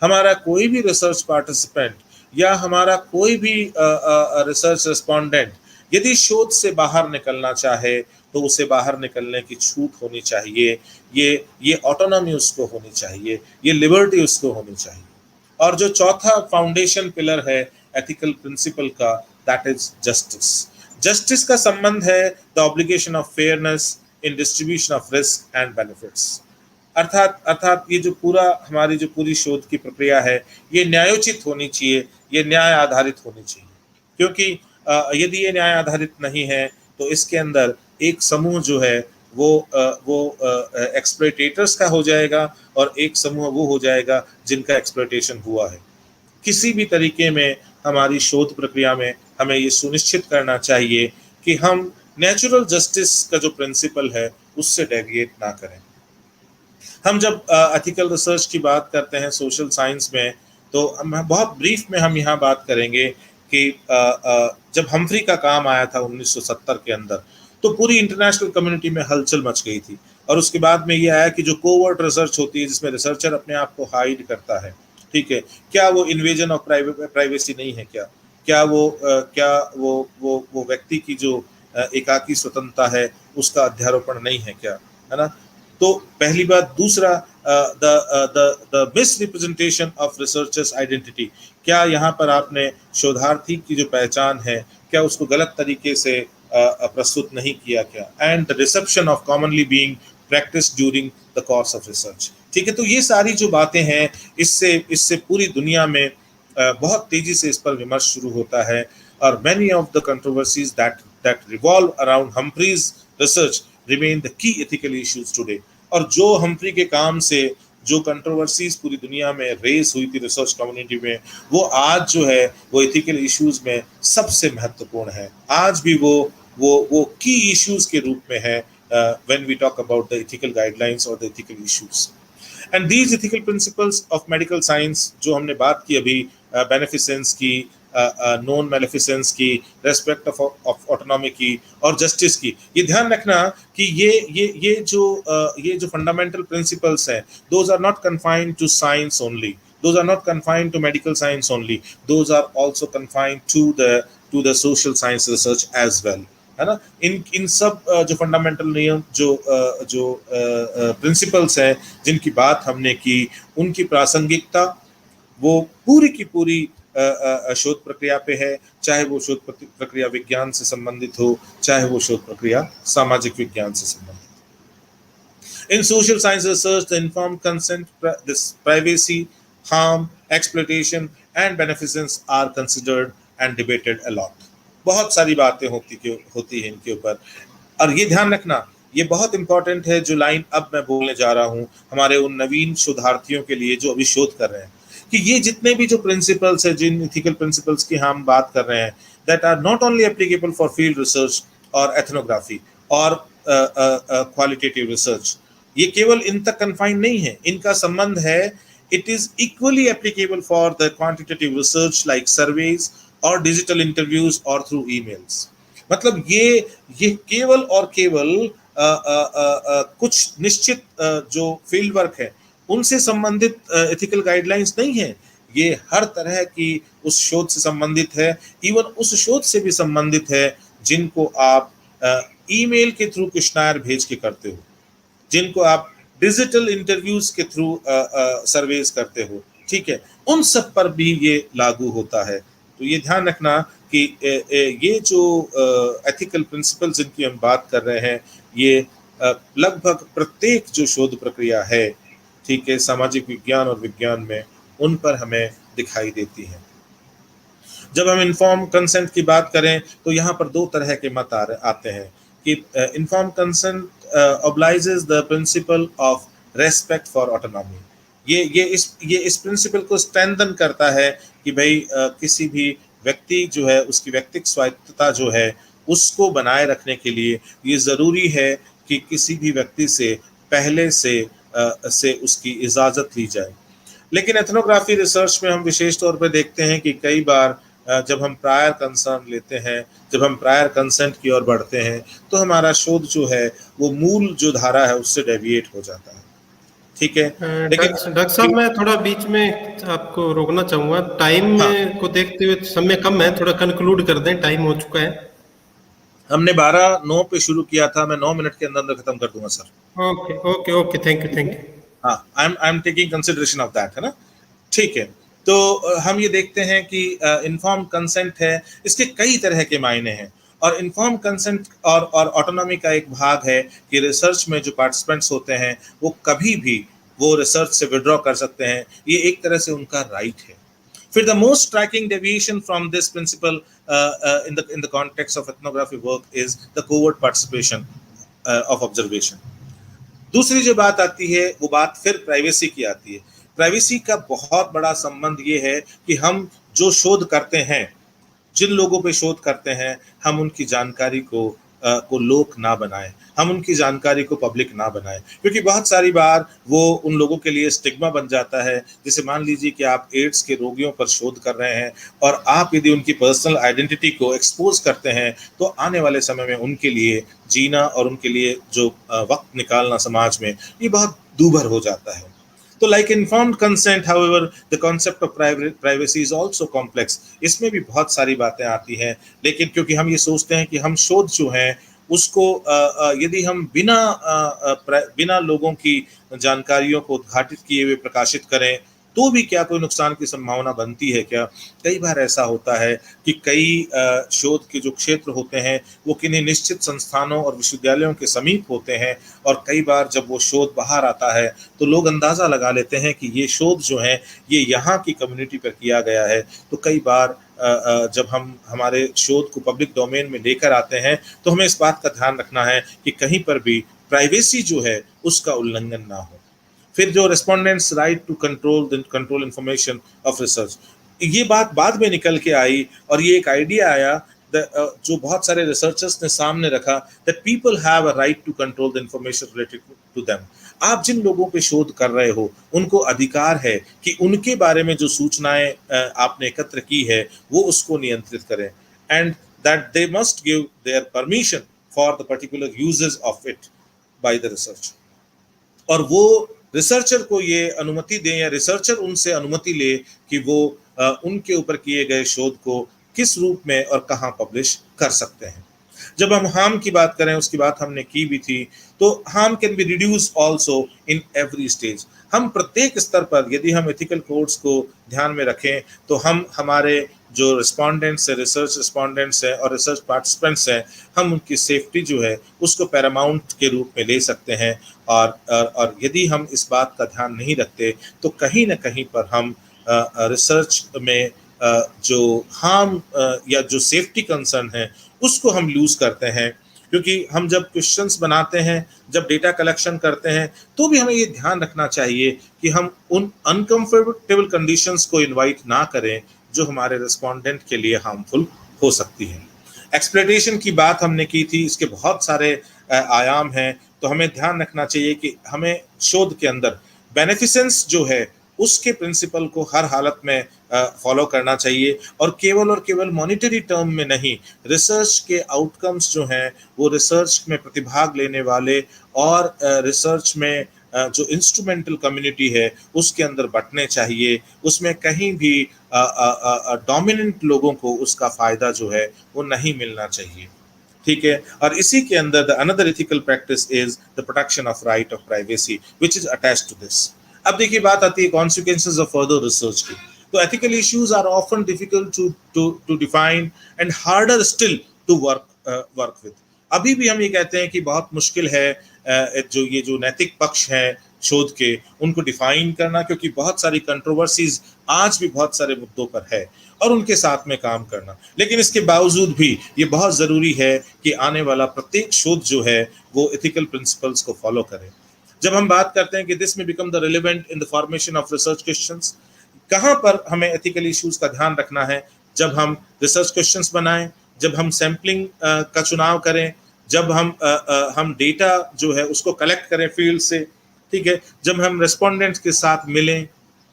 हमारा कोई भी रिसर्च पार्टिसिपेंट या हमारा कोई भी रिसर्च रिस्पोंडेंट यदि शोध से बाहर निकलना चाहे तो उसे बाहर निकलने की छूट होनी चाहिए। ये ऑटोनॉमी उसको होनी चाहिए, ये लिबर्टी उसको होनी चाहिए। और जो चौथा फाउंडेशन पिलर है एथिकल प्रिंसिपल का, दैट इज जस्टिस। जस्टिस का संबंध है the obligation of fairness in distribution of risk and benefits. अर्थात ये जो हमारी जो पूरी शोध की प्रक्रिया है ये न्यायोचित होनी चाहिए, ये न्याय आधारित होनी चाहिए। क्योंकि यदि ये न्याय आधारित नहीं है तो इसके अंदर एक समूह जो है वो एक्सप्लॉइटेटर्स का हो जाएगा और एक समूह वो हो जाएगा जिनका एक्सप्लॉइटेशन हुआ है। किसी भी तरीके में हमारी शोध प्रक्रिया में हमें ये सुनिश्चित करना चाहिए कि हम नेचुरल जस्टिस का जो प्रिंसिपल है उससे डेविएट ना करें। हम जब एथिकल रिसर्च की बात करते हैं सोशल साइंस में तो हम बहुत ब्रीफ में हम यहाँ बात करेंगे कि जब हम्फ्री का काम आया था 1970 के अंदर तो पूरी इंटरनेशनल कम्युनिटी में हलचल मच गई थी। और उसके बाद में ये आया कि जो कोवर्ट रिसर्च होती है जिसमें रिसर्चर अपने आप को हाइड करता है, ठीक है, क्या वो इन्वेजन ऑफ प्राइवेसी नहीं है? क्या वो व्यक्ति की जो एकाकी स्वतंत्रता है उसका अध्यारोपण नहीं है क्या, है ना? तो पहली बात। दूसरा, the miss representation of researchers identity. क्या यहाँ पर आपने शोधार्थी की जो पहचान है क्या उसको गलत तरीके से प्रस्तुत नहीं किया क्या? And the reception of commonly being practice during the course of research. ठीक है, तो ये सारी जो बातें हैं इससे पूरी दुनिया में बहुत तेजी से इस पर विमर्श शुरू होता है। और many of the controversies that revolve around Humphrey's research remain the key ethical issues today. और जो हम्फ्री के काम से जो कंट्रोवर्सीज पूरी दुनिया में रेस हुई थी रिसर्च कम्युनिटी में, वो आज जो है वो एथिकल इश्यूज में सबसे महत्वपूर्ण है। आज भी वो की इश्यूज के रूप में है when we talk about the ethical guidelines और the ethical issues. And these ethical principles of medical science जो हमने बात की अभी, बेनिफिसेंस की, नॉन मैलेफिसेंस की, रेस्पेक्ट ऑफ ऑटोनॉमी की और जस्टिस की, ये ध्यान रखना कि ये जो फंडामेंटल प्रिंसिपल्स हैं, those are not confined to science only, those are not confined to medical science only, those are also confined to the social science research as well, है ना? इन सब जो फंडामेंटल नियम जो प्रिंसिपल्स हैं जिनकी बात हमने की, उनकी प्रासंगिकता वो पूरी की पूरी शोध प्रक्रिया पे है, चाहे वो शोध प्रक्रिया विज्ञान से संबंधित हो, चाहे वो शोध प्रक्रिया सामाजिक विज्ञान से संबंधित हो। In social science research the informed consent, this privacy, harm, exploitation and beneficence are considered and debated a lot. बहुत सारी बातें होती है इनके ऊपर। और ये ध्यान रखना, ये बहुत इंपॉर्टेंट है जो लाइन अब मैं बोलने जा रहा हूँ हमारे उन नवीन शोधार्थियों के लिए जो अभी शोध कर रहे हैं, कि ये जितने भी जो प्रिंसिपल्स है, जिन एथिकल प्रिंसिपल्स की हम बात कर रहे हैं, that are not only applicable for field research और एथनोग्राफी और क्वालिटेटिव रिसर्च, ये केवल इन तक कन्फाइंड नहीं है, इनका संबंध है, it is equally applicable for the quantitative research like surveys और डिजिटल इंटरव्यूज और थ्रू ईमेल्स। मतलब ये केवल और केवल कुछ निश्चित जो फील्ड वर्क है उनसे संबंधित एथिकल गाइडलाइंस नहीं है, ये हर तरह की उस शोध से संबंधित है, इवन उस शोध से भी संबंधित है जिनको आप ईमेल के थ्रू क्वेश्चनायर भेज के करते हो, जिनको आप डिजिटल इंटरव्यूज के थ्रू सर्वेज करते हो, ठीक है, उन सब पर भी ये लागू होता है। तो ये ध्यान रखना कि ये जो एथिकल प्रिंसिपल्स जिनकी हम बात कर रहे हैं, ये लगभग प्रत्येक जो शोध प्रक्रिया है, ठीक है, सामाजिक विज्ञान और विज्ञान में, उन पर हमें दिखाई देती है। जब हम इन्फॉर्म कंसेंट की बात करें तो यहाँ पर दो तरह के मत आते हैं कि inform consent obliges the principle of respect for autonomy। ये इस प्रिंसिपल को स्ट्रेंथन करता है कि भाई किसी भी व्यक्ति जो है उसकी व्यक्तिगत स्वायत्तता जो है उसको बनाए रखने के लिए ये ज़रूरी है कि किसी भी व्यक्ति से पहले से उसकी इजाज़त ली जाए। लेकिन एथनोग्राफी रिसर्च में हम विशेष तौर पर देखते हैं कि कई बार जब हम प्रायर कंसर्न लेते हैं, जब हम प्रायर कंसेंट की ओर बढ़ते हैं, तो हमारा शोध जो है वो मूल जो धारा है उससे डेविएट हो जाता है, ठीक है। लेकिन डॉक्टर साहब, मैं थोड़ा बीच में आपको रोकना चाहूंगा, टाइम को देखते हुए समय कम है, थोड़ा कंक्लूड कर दें, टाइम हो चुका है। हमने 12:09 पे शुरू किया था, मैं 9 मिनट के अंदर खत्म कर दूंगा sir. Okay okay okay, thank you. हाँ, I am taking consideration of that, है ना, ठीक है। तो हम ये देखते हैं कि इन्फॉर्म कंसेंट है, इसके कई तरह के मायने हैं, और इन्फॉर्म कंसेंट और ऑटोनॉमी का एक भाग है कि रिसर्च में जो पार्टिसिपेंट्स होते हैं वो कभी भी वो रिसर्च से विड्रॉ कर सकते हैं, ये एक तरह से उनका राइट है। फिर the most striking deviation from this principle in the context of ethnography work is the covert participation of observation। दूसरी जो बात आती है वो बात फिर प्राइवेसी की आती है। प्राइवेसी का बहुत बड़ा संबंध ये है कि हम जो शोध करते हैं, जिन लोगों पे शोध करते हैं, हम उनकी जानकारी को लोक ना बनाएं, हम उनकी जानकारी को पब्लिक ना बनाएं, क्योंकि बहुत सारी बार वो उन लोगों के लिए स्टिग्मा बन जाता है। जैसे मान लीजिए कि आप एड्स के रोगियों पर शोध कर रहे हैं और आप यदि उनकी पर्सनल आइडेंटिटी को एक्सपोज करते हैं तो आने वाले समय में उनके लिए जीना और उनके लिए जो वक्त निकालना समाज में, ये बहुत दूभर हो जाता है। तो like informed consent, however, the concept of privacy is also complex। इसमें भी बहुत सारी बातें आती हैं, लेकिन क्योंकि हम ये सोचते हैं कि हम शोध जो है उसको यदि हम बिना लोगों की जानकारियों को उद्घाटित किए हुए प्रकाशित करें तो भी क्या कोई नुकसान की संभावना बनती है क्या। कई बार ऐसा होता है कि कई शोध के जो क्षेत्र होते हैं वो किन्हीं निश्चित संस्थानों और विश्वविद्यालयों के समीप होते हैं, और कई बार जब वो शोध बाहर आता है तो लोग अंदाज़ा लगा लेते हैं कि ये शोध जो है ये यहाँ की कम्युनिटी पर किया गया है। तो कई बार जब हम हमारे शोध को पब्लिक डोमेन में लेकर आते हैं तो हमें इस बात का ध्यान रखना है कि कहीं पर भी प्राइवेसी जो है उसका उल्लंघन ना हो। फिर जो respondents right to control information of research, ये बात बाद में निकल के आई और ये एक आइडिया आया जो बहुत सारे रिसर्चर्स ने सामने रखा, that people have a right to control the information related to them. आप जिन लोगों पे शोध कर रहे हो उनको अधिकार है कि उनके बारे में जो सूचनाएं आपने एकत्र की है वो उसको नियंत्रित करें, and that they must give their permission for the particular uses of it by the research. और वो रिसर्चर को ये अनुमति दें या रिसर्चर उनसे अनुमति ले कि वो उनके ऊपर किए गए शोध को किस रूप में और कहाँ पब्लिश कर सकते हैं। जब हम हार्म की बात करें, उसकी बात हमने की भी थी, तो harm can be reduce also in every stage. हम प्रत्येक स्तर पर यदि हम एथिकल कोड्स को ध्यान में रखें तो हम हमारे जो रिस्पोंडेंट्स है, रिसर्च रिस्पोंडेंट्स हैं और रिसर्च पार्टिसिपेंट्स हैं, हम उनकी सेफ्टी जो है उसको पैरामाउंट के रूप में ले सकते हैं। और यदि हम इस बात का ध्यान नहीं रखते तो कहीं ना कहीं पर हम रिसर्च में जो हार्म या जो सेफ्टी कंसर्न है उसको हम लूज करते हैं। क्योंकि हम जब क्वेश्चंस बनाते हैं, जब डेटा कलेक्शन करते हैं, तो भी हमें ये ध्यान रखना चाहिए कि हम उन अनकंफर्टेबल कंडीशंस को इनवाइट ना करें जो हमारे रिस्पोंडेंट के लिए हार्मफुल हो सकती है। एक्सप्लॉयटेशन की बात हमने की थी, इसके बहुत सारे आयाम हैं, तो हमें ध्यान रखना चाहिए कि हमें शोध के अंदर बेनिफिसेंस जो है उसके प्रिंसिपल को हर हालत में फॉलो करना चाहिए, और केवल मॉनिटरी टर्म में नहीं, रिसर्च के आउटकम्स जो हैं वो रिसर्च में प्रतिभाग लेने वाले और रिसर्च में जो इंस्ट्रूमेंटल कम्युनिटी है उसके अंदर बंटने चाहिए। उसमें कहीं भी डोमिनेंट लोगों को उसका फ़ायदा जो है वो नहीं मिलना चाहिए। ठीक है। और इसी के अंदर the another ethical practice is the protection of right of privacy which is attached to this. अब देखिए बात आती है कॉन्सिक्वेंसेस ऑफ फर्दर रिसर्च की। तो ethical issues are often difficult to define and harder still to work with. अभी भी हम ये कहते हैं कि बहुत मुश्किल है जो नैतिक पक्ष है शोध के उनको डिफाइन करना, क्योंकि बहुत सारी कंट्रोवर्सीज आज भी बहुत सारे मुद्दों पर है और उनके साथ में काम करना। लेकिन इसके बावजूद भी ये बहुत जरूरी है कि आने वाला प्रत्येक शोध जो है वो एथिकल प्रिंसिपल्स को फॉलो करे। जब हम बात करते हैं कि दिस में become the relevant in the formation of research questions, कहाँ पर हमें एथिकल इश्यूज का ध्यान रखना है? जब हम रिसर्च क्वेश्चंस बनाएं, जब हम सैम्पलिंग का चुनाव करें, जब हम डेटा जो है उसको कलेक्ट करें फील्ड से, ठीक है, जब हम रेस्पोंडेंट्स के साथ मिलें,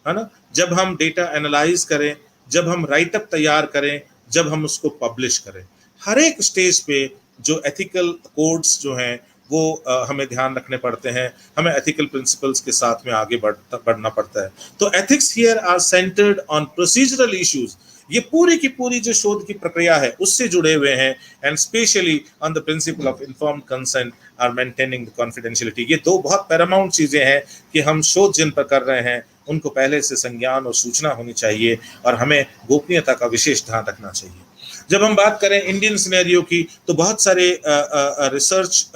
है ना, जब हम डेटा एनालाइज करें, जब हम राइटअप तैयार करें, जब हम उसको पब्लिश करें, हर एक स्टेज पे जो एथिकल कोड्स जो हैं वो हमें ध्यान रखने पड़ते हैं, हमें एथिकल प्रिंसिपल्स के साथ में आगे बढ़ना पड़ता है। तो ethics here are centred on procedural issues. ये पूरी की पूरी जो शोध की प्रक्रिया है उससे जुड़े हुए हैं, and specially on the principle of informed consent or maintaining the confidentiality. ये दो बहुत पैरामाउंट चीजें हैं कि हम शोध जिन पर कर रहे हैं उनको पहले से संज्ञान और सूचना होनी चाहिए और हमें गोपनीयता का विशेष ध्यान रखना चाहिए। जब हम बात करें इंडियन सिनेरियो की, तो बहुत सारे रिसर्च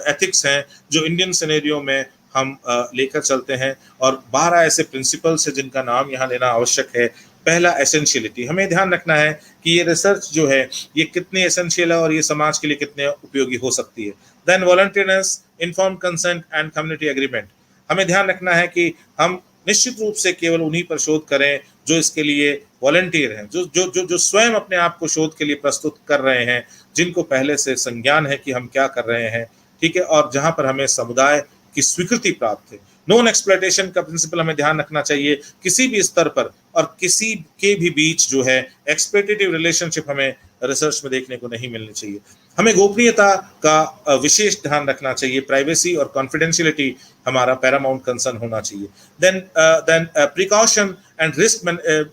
एथिक्स हैं जो इंडियन सिनेरियो में हम लेकर चलते हैं, और 12 ऐसे प्रिंसिपल्स हैं जिनका नाम यहाँ लेना आवश्यक है। पहला, एसेंशियलिटी। हमें ध्यान रखना है कि ये रिसर्च जो है ये कितनी एसेंशियल है और ये समाज के लिए कितने उपयोगी हो सकती है। Then voluntariness, informed consent and community agreement. हमें ध्यान रखना है कि हम निश्चित रूप से केवल उन्हीं पर शोध करें जो इसके लिए वॉलंटियर हैं, जो स्वयं अपने आप को शोध के लिए प्रस्तुत कर रहे हैं, जिनको पहले से संज्ञान है कि हम क्या कर रहे हैं, ठीक है, और जहां पर हमें समुदाय की स्वीकृति प्राप्त है। नॉन एक्सप्लॉयटेशन का प्रिंसिपल हमें ध्यान रखना चाहिए। किसी भी स्तर पर और किसी के भी बीच जो है एक्सप्लॉयटेटिव रिलेशनशिप हमें रिसर्च में देखने को नहीं मिलनी चाहिए। हमें गोपनीयता का विशेष ध्यान रखना चाहिए। प्राइवेसी और कॉन्फिडेंशियलिटी हमारा पैरामाउंट कंसर्न होना चाहिए। Then precaution and risk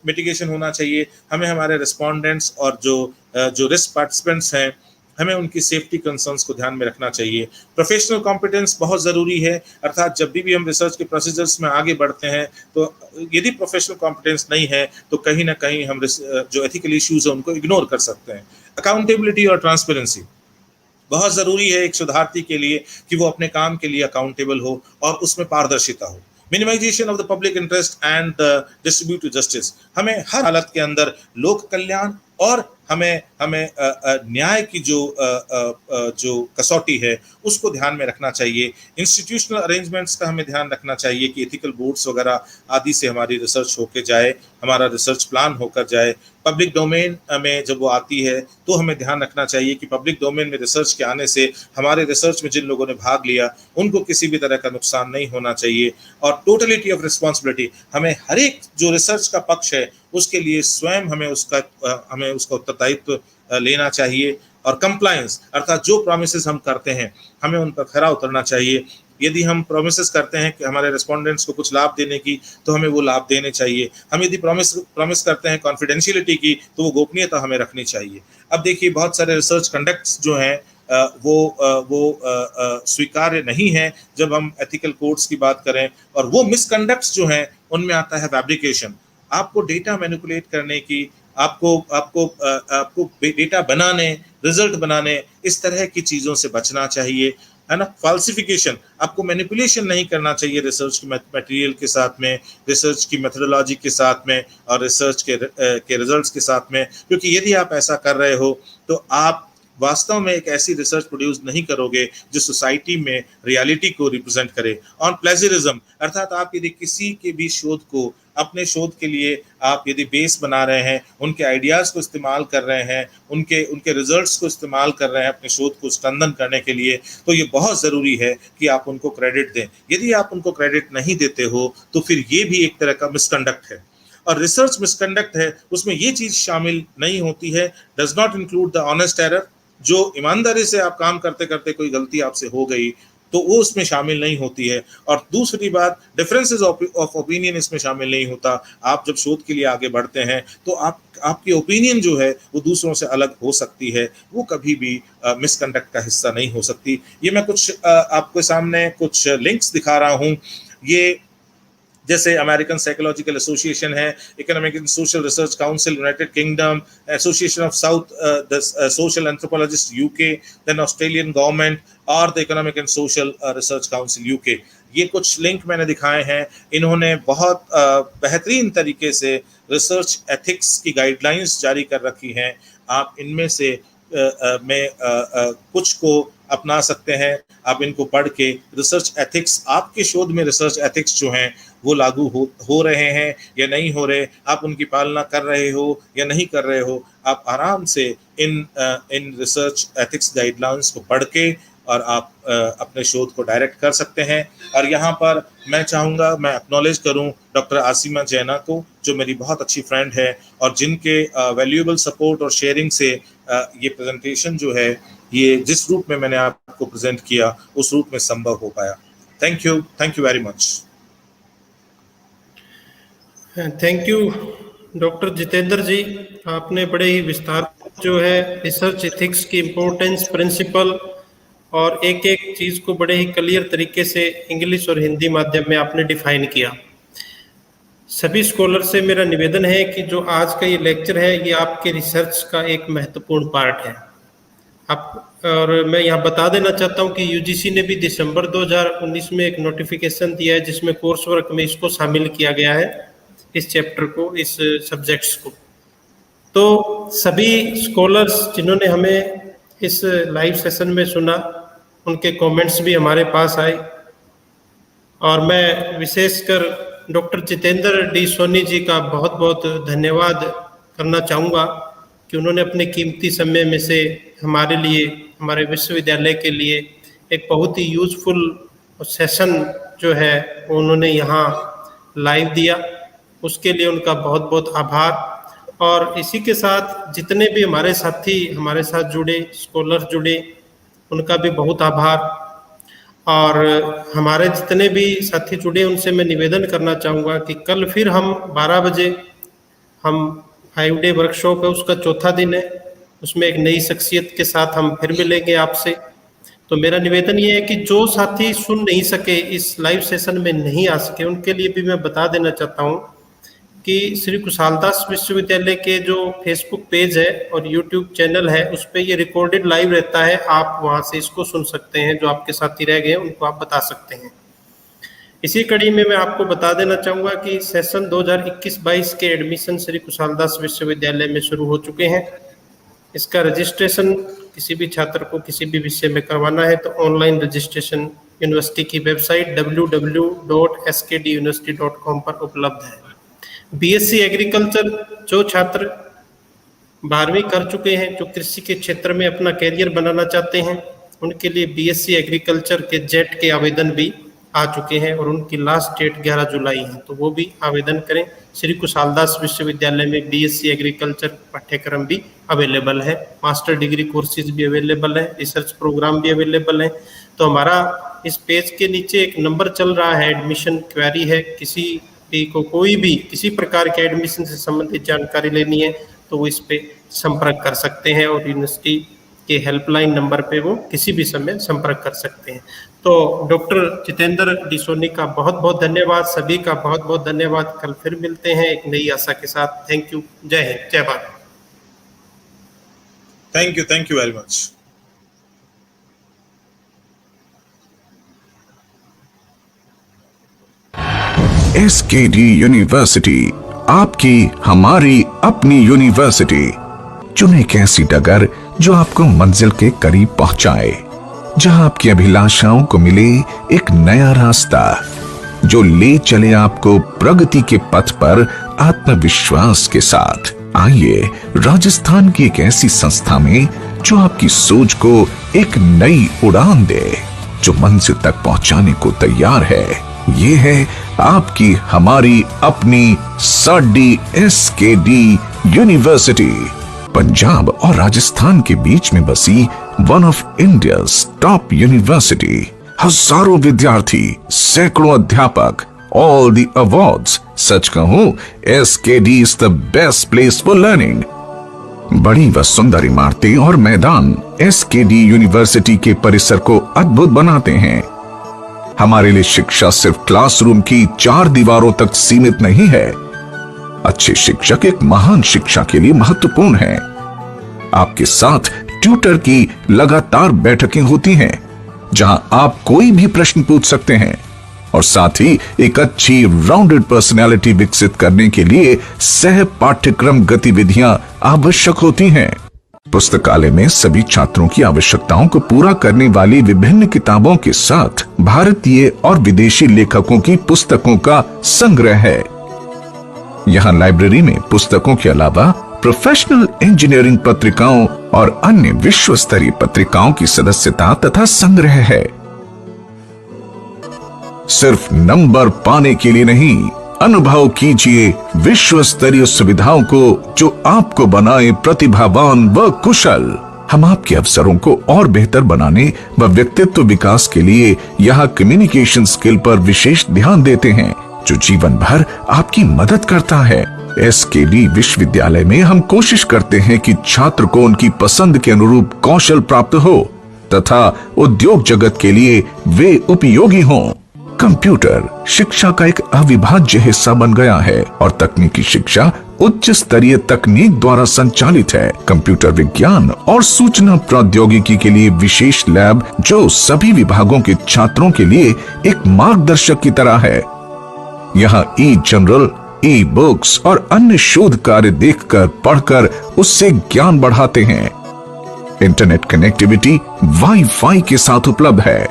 mitigation होना चाहिए। हमें हमारे रिस्पोंडेंट्स और जो रिस्क पार्टिसिपेंट्स हैं, हमें उनकी सेफ्टी कंसर्न्स को ध्यान में रखना चाहिए। प्रोफेशनल कॉम्पिटेंस बहुत ज़रूरी है, अर्थात जब भी हम रिसर्च के प्रोसीजर्स में आगे बढ़ते हैं तो यदि प्रोफेशनल कॉम्पिटेंस नहीं है तो कहीं ना कहीं हम जो एथिकल इश्यूज है उनको इग्नोर कर सकते हैं। अकाउंटेबिलिटी और ट्रांसपेरेंसी बहुत ज़रूरी है एक शोधार्थी के लिए कि वो अपने काम के लिए अकाउंटेबल हो और उसमें पारदर्शिता हो। Minimisation of the public interest and distributive justice. हमें हर हालत के अंदर लोक कल्याण और हमें न्याय की जो कसौटी है उसको ध्यान में रखना चाहिए। इंस्टीट्यूशनल अरेंजमेंट्स का हमें ध्यान रखना चाहिए कि एथिकल बोर्ड्स वगैरह आदि से हमारी रिसर्च होकर जाए, हमारा रिसर्च प्लान होकर जाए। पब्लिक डोमेन में जब वो आती है तो हमें ध्यान रखना चाहिए कि पब्लिक डोमेन में रिसर्च के आने से हमारे रिसर्च में जिन लोगों ने भाग लिया उनको किसी भी तरह का नुकसान नहीं होना चाहिए। और टोटलिटी ऑफ रिस्पॉन्सिबिलिटी, हमें हर एक जो रिसर्च का पक्ष है उसके लिए स्वयं हमें उसका उत्तरदायित्व लेना चाहिए। और कंप्लायंस, अर्थात जो प्रोमिसेस हम करते हैं हमें उन पर खरा उतरना चाहिए। यदि हम प्रोमिसेस करते हैं कि हमारे रेस्पोंडेंट्स को कुछ लाभ देने की तो हमें वो लाभ देने चाहिए। हम यदि प्रॉमिस करते हैं कॉन्फिडेंशियलिटी की तो वो गोपनीयता हमें रखनी चाहिए। अब देखिए बहुत सारे रिसर्च कंडक्ट्स जो हैं वो स्वीकार्य नहीं है जब हम एथिकल कोड्स की बात करें, और वो मिसकंडक्ट्स जो हैं उनमें आता है फैब्रिकेशन। आपको डेटा मैनिपुलेट करने की, आपको डेटा बनाने, रिजल्ट बनाने, इस तरह की चीज़ों से बचना चाहिए, है ना। फाल्सिफिकेशन, आपको मैनिपुलेशन नहीं करना चाहिए रिसर्च के मटेरियल के साथ में, रिसर्च की मेथोडोलॉजी के साथ में और रिसर्च के रिजल्ट्स के साथ में, क्योंकि यदि आप ऐसा कर रहे हो तो आप वास्तव में एक ऐसी रिसर्च प्रोड्यूस नहीं करोगे जो सोसाइटी में रियलिटी को रिप्रेजेंट करे। ऑन प्लेजरिज्म, अर्थात आप यदि किसी के भी शोध को अपने शोध के लिए आप यदि बेस बना रहे हैं, उनके आइडियाज़ को इस्तेमाल कर रहे हैं, उनके रिजल्ट्स को इस्तेमाल कर रहे हैं अपने शोध को स्ट्रेंथन करने के लिए, तो ये बहुत ज़रूरी है कि आप उनको क्रेडिट दें। यदि आप उनको क्रेडिट नहीं देते हो तो फिर ये भी एक तरह का मिसकंडक्ट है। और रिसर्च मिसकंडक्ट है उसमें ये चीज़ शामिल नहीं होती है, does not include the honest error. जो ईमानदारी से आप काम करते करते कोई गलती आपसे हो गई तो वो उसमें शामिल नहीं होती है। और दूसरी बात, डिफरेंसेस ऑफ ओपिनियन इसमें शामिल नहीं होता। आप जब शोध के लिए आगे बढ़ते हैं तो आपकी ओपिनियन जो है वो दूसरों से अलग हो सकती है, वो कभी भी मिसकंडक्ट का हिस्सा नहीं हो सकती। ये मैं कुछ आपके सामने कुछ लिंक्स दिखा रहा हूँ। ये जैसे अमेरिकन साइकोलॉजिकल एसोसिएशन है, economic and social research council United Kingdom, association of south the social anthropologist UK, then Australian government और the economic and social research council UK. ये कुछ लिंक मैंने दिखाए हैं। इन्होंने बहुत बेहतरीन तरीके से रिसर्च एथिक्स की गाइडलाइंस जारी कर रखी हैं। आप इनमें से कुछ को अपना सकते हैं। आप इनको पढ़ के रिसर्च एथिक्स, आपके शोध में रिसर्च एथिक्स जो हैं वो लागू हो रहे हैं या नहीं हो रहे, आप उनकी पालना कर रहे हो या नहीं कर रहे हो, आप आराम से इन रिसर्च एथिक्स गाइडलाइंस को पढ़ के और आप अपने शोध को डायरेक्ट कर सकते हैं। और यहाँ पर मैं चाहूँगा मैं एक्नॉलेज करूँ डॉक्टर आसिमा जैना को, जो मेरी बहुत अच्छी फ्रेंड है और जिनके वैल्यूएबल सपोर्ट और शेयरिंग से ये प्रेजेंटेशन जो है ये जिस रूप में मैंने आपको प्रेजेंट किया उस रूप में संभव हो पाया। Thank you very much. Thank you doctor Jitendra ji, आपने बड़े ही विस्तार जो है रिसर्च एथिक्स की इम्पोर्टेंस, प्रिंसिपल और एक एक चीज़ को बड़े ही क्लियर तरीके से इंग्लिश और हिंदी माध्यम में आपने डिफाइन किया। सभी स्कॉलर से मेरा निवेदन है कि जो आज का ये लेक्चर है ये आपके रिसर्च का एक महत्वपूर्ण पार्ट है। और मैं यहाँ बता देना चाहता हूँ कि यूजीसी ने भी दिसंबर 2019 में एक नोटिफिकेशन दिया है जिसमें कोर्स वर्क में इसको शामिल किया गया है, इस चैप्टर को, इस सब्जेक्ट्स को। तो सभी स्कॉलर्स जिन्होंने हमें इस लाइव सेशन में सुना, उनके कमेंट्स भी हमारे पास आए और मैं विशेषकर डॉक्टर जितेंद्र डी सोनी जी का बहुत बहुत धन्यवाद करना चाहूँगा कि उन्होंने अपने कीमती समय में से हमारे लिए, हमारे विश्वविद्यालय के लिए एक बहुत ही यूजफुल सेशन जो है वो उन्होंने यहाँ लाइव दिया। उसके लिए उनका बहुत बहुत आभार। और इसी के साथ जितने भी हमारे साथी हमारे साथ जुड़े, स्कॉलर जुड़े, उनका भी बहुत आभार। और हमारे जितने भी साथी जुड़े उनसे मैं निवेदन करना चाहूँगा कि कल फिर हम 12 बजे हम 5 डे वर्कशॉप है, उसका चौथा दिन है, उसमें एक नई शख्सियत के साथ हम फिर मिलेंगे आपसे। तो मेरा निवेदन ये है कि जो साथी सुन नहीं सके, इस लाइव सेशन में नहीं आ सके, उनके लिए भी मैं बता देना चाहता हूँ कि श्री कुशालदास विश्वविद्यालय के जो फेसबुक पेज है और यूट्यूब चैनल है उस पर ये रिकॉर्डेड लाइव रहता है। आप वहाँ से इसको सुन सकते हैं। जो आपके साथी रह गए उनको आप बता सकते हैं। इसी कड़ी में मैं आपको बता देना चाहूँगा कि सेशन 2021-22 के एडमिशन श्री कुशालदास विश्वविद्यालय में शुरू हो चुके हैं। इसका रजिस्ट्रेशन किसी भी छात्र को किसी भी विषय में करवाना है तो ऑनलाइन रजिस्ट्रेशन यूनिवर्सिटी की वेबसाइट www.skduniversity.com पर उपलब्ध है। बीएससी एग्रीकल्चर जो छात्र 12वीं कर चुके हैं, जो कृषि के क्षेत्र में अपना कैरियर बनाना चाहते हैं, उनके लिए बीएससी एग्रीकल्चर के जेट के आवेदन भी आ चुके हैं और उनकी लास्ट डेट 11 जुलाई है, तो वो भी आवेदन करें। श्री कुशालदास विश्वविद्यालय में बीएससी एग्रीकल्चर पाठ्यक्रम भी अवेलेबल है, मास्टर डिग्री कोर्सेज भी अवेलेबल है, रिसर्च प्रोग्राम भी अवेलेबल है। तो हमारा इस पेज के नीचे एक नंबर चल रहा है, एडमिशन क्वेरी है, किसी भी को कोई भी किसी प्रकार के एडमिशन से संबंधित जानकारी लेनी है तो वो इस पे संपर्क कर सकते हैं और यूनिवर्सिटी के हेल्पलाइन नंबर पे वो किसी भी समय संपर्क कर सकते हैं। तो डॉक्टर जितेंद्र डी सोनी का बहुत बहुत धन्यवाद, सभी का बहुत बहुत धन्यवाद। कल फिर मिलते हैं एक नई आशा के साथ। Thank you. जय हिंद, जय Bharat. Thank you very much. SKD university, आपकी हमारी अपनी यूनिवर्सिटी। चुने एक ऐसी डगर जो आपको मंजिल के करीब पहुंचाए, जहां आपकी अभिलाषाओं को मिले एक नया रास्ता, जो ले चले आपको प्रगति के पथ पर आत्मविश्वास के साथ। आइए राजस्थान की एक ऐसी संस्था में जो आपकी सोच को एक नई उड़ान दे, जो मंजिल तक पहुंचाने को तैयार है। ये है आपकी हमारी अपनी साडी SKD यूनिवर्सिटी, पंजाब और राजस्थान के बीच में बसी one of India's top university. हजारों विद्यार्थी, सैकड़ों अध्यापक, ऑल द अवार्ड्स। सच कहूं, SKD is the best place for learning. बड़ी व सुंदर इमारतें और मैदान SKD यूनिवर्सिटी के परिसर को अद्भुत बनाते हैं। हमारे लिए शिक्षा सिर्फ क्लासरूम की 4 दीवारों तक सीमित नहीं है। अच्छे शिक्षक एक महान शिक्षा के लिए महत्वपूर्ण हैं। आपके साथ ट्यूटर की लगातार बैठकें होती हैं, जहां आप कोई भी प्रश्न पूछ सकते हैं, और साथ ही एक अच्छी राउंडेड पर्सनैलिटी विकसित करने के लिए सह पाठ्यक्रम गतिविधियां आवश्यक होती हैं। पुस्तकालय में सभी छात्रों की आवश्यकताओं को पूरा करने वाली विभिन्न किताबों के साथ भारतीय और विदेशी लेखकों की पुस्तकों का संग्रह है। यहाँ लाइब्रेरी में पुस्तकों के अलावा प्रोफेशनल इंजीनियरिंग पत्रिकाओं और अन्य विश्व स्तरीय पत्रिकाओं की सदस्यता तथा संग्रह है। सिर्फ नंबर पाने के लिए नहीं, अनुभव कीजिए विश्व स्तरीय सुविधाओं को जो आपको बनाए प्रतिभावान व कुशल। हम आपके अवसरों को और बेहतर बनाने व व्यक्तित्व विकास के लिए यहाँ कम्युनिकेशन स्किल पर विशेष ध्यान देते हैं, जो जीवन भर आपकी मदद करता है। SKD विश्वविद्यालय में हम कोशिश करते हैं कि छात्र को उनकी पसंद के अनुरूप कौशल प्राप्त हो तथा उद्योग जगत के लिए वे उपयोगी हों। कंप्यूटर शिक्षा का एक अविभाज्य हिस्सा बन गया है और तकनीकी शिक्षा उच्च स्तरीय तकनीक द्वारा संचालित है। कंप्यूटर विज्ञान और सूचना प्रौद्योगिकी के लिए विशेष लैब जो सभी विभागों के छात्रों के लिए एक मार्गदर्शक की तरह है। यहाँ जनरल, बुक्स और अन्य शोध कार्य देखकर, पढ़कर उससे ज्ञान बढ़ाते हैं। इंटरनेट कनेक्टिविटी वाईफाई के साथ उपलब्ध है।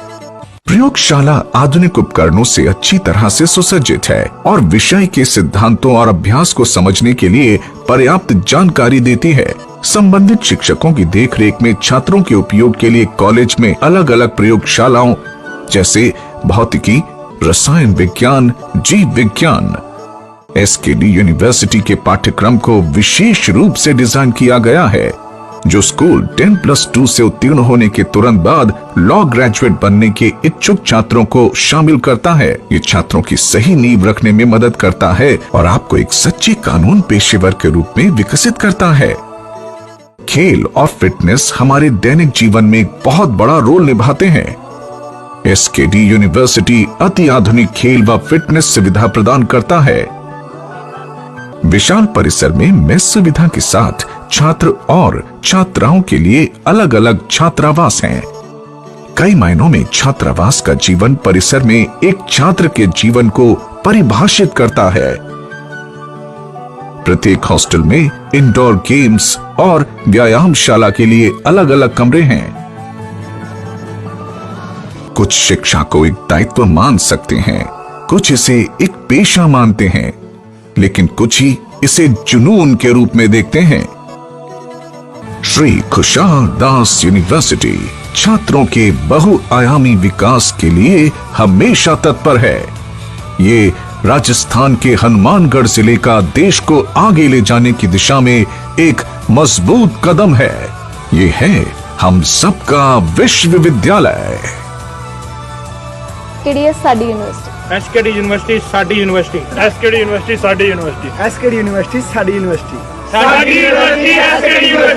प्रयोगशाला आधुनिक उपकरणों से अच्छी तरह से सुसज्जित है और विषय के सिद्धांतों और अभ्यास को समझने के लिए पर्याप्त जानकारी देती है। संबंधित शिक्षकों की देखरेख में छात्रों के उपयोग के लिए कॉलेज में अलग अलग प्रयोगशालाओं जैसे भौतिकी, रसायन विज्ञान, जीव विज्ञान। SKD यूनिवर्सिटी के पाठ्यक्रम को विशेष रूप से डिजाइन किया गया है, जो स्कूल 10+2 से उत्तीर्ण होने के तुरंत बाद लॉ ग्रेजुएट बनने के इच्छुक छात्रों को शामिल करता है। ये छात्रों की सही नींव रखने में मदद करता है और आपको एक सच्चे कानून पेशेवर के रूप में विकसित करता है। खेल और फिटनेस हमारे दैनिक जीवन में एक बहुत बड़ा रोल निभाते हैं। SKD यूनिवर्सिटी अति आधुनिक खेल व फिटनेस सुविधा प्रदान करता है। विशाल परिसर में मेस सुविधा के साथ छात्र और छात्राओं के लिए अलग अलग छात्रावास हैं। कई मायनों में छात्रावास का जीवन परिसर में एक छात्र के जीवन को परिभाषित करता है। प्रत्येक हॉस्टल में इंडोर गेम्स और व्यायामशाला के लिए अलग अलग कमरे हैं। कुछ शिक्षा को एक दायित्व मान सकते हैं, कुछ इसे एक पेशा मानते हैं, लेकिन कुछ ही इसे जुनून के रूप में देखते हैं। श्री खुशहाल दास यूनिवर्सिटी छात्रों के बहुआयामी विकास के लिए हमेशा तत्पर है। ये राजस्थान के हनुमानगढ़ जिले का देश को आगे ले जाने की दिशा में एक मजबूत कदम है। ये है हम सबका विश्वविद्यालय। साडी यूनिवर्सिटी। SKD यूनिवर्सिटी साडी यूनिवर्सिटी। SKD यूनिवर्सिटी साडी यूनिवर्सिटी। SKD यूनिवर्सिटी साडी यूनिवर्सिटी। साडी यूनिवर्सिटी SKD यूनिवर्सिटी।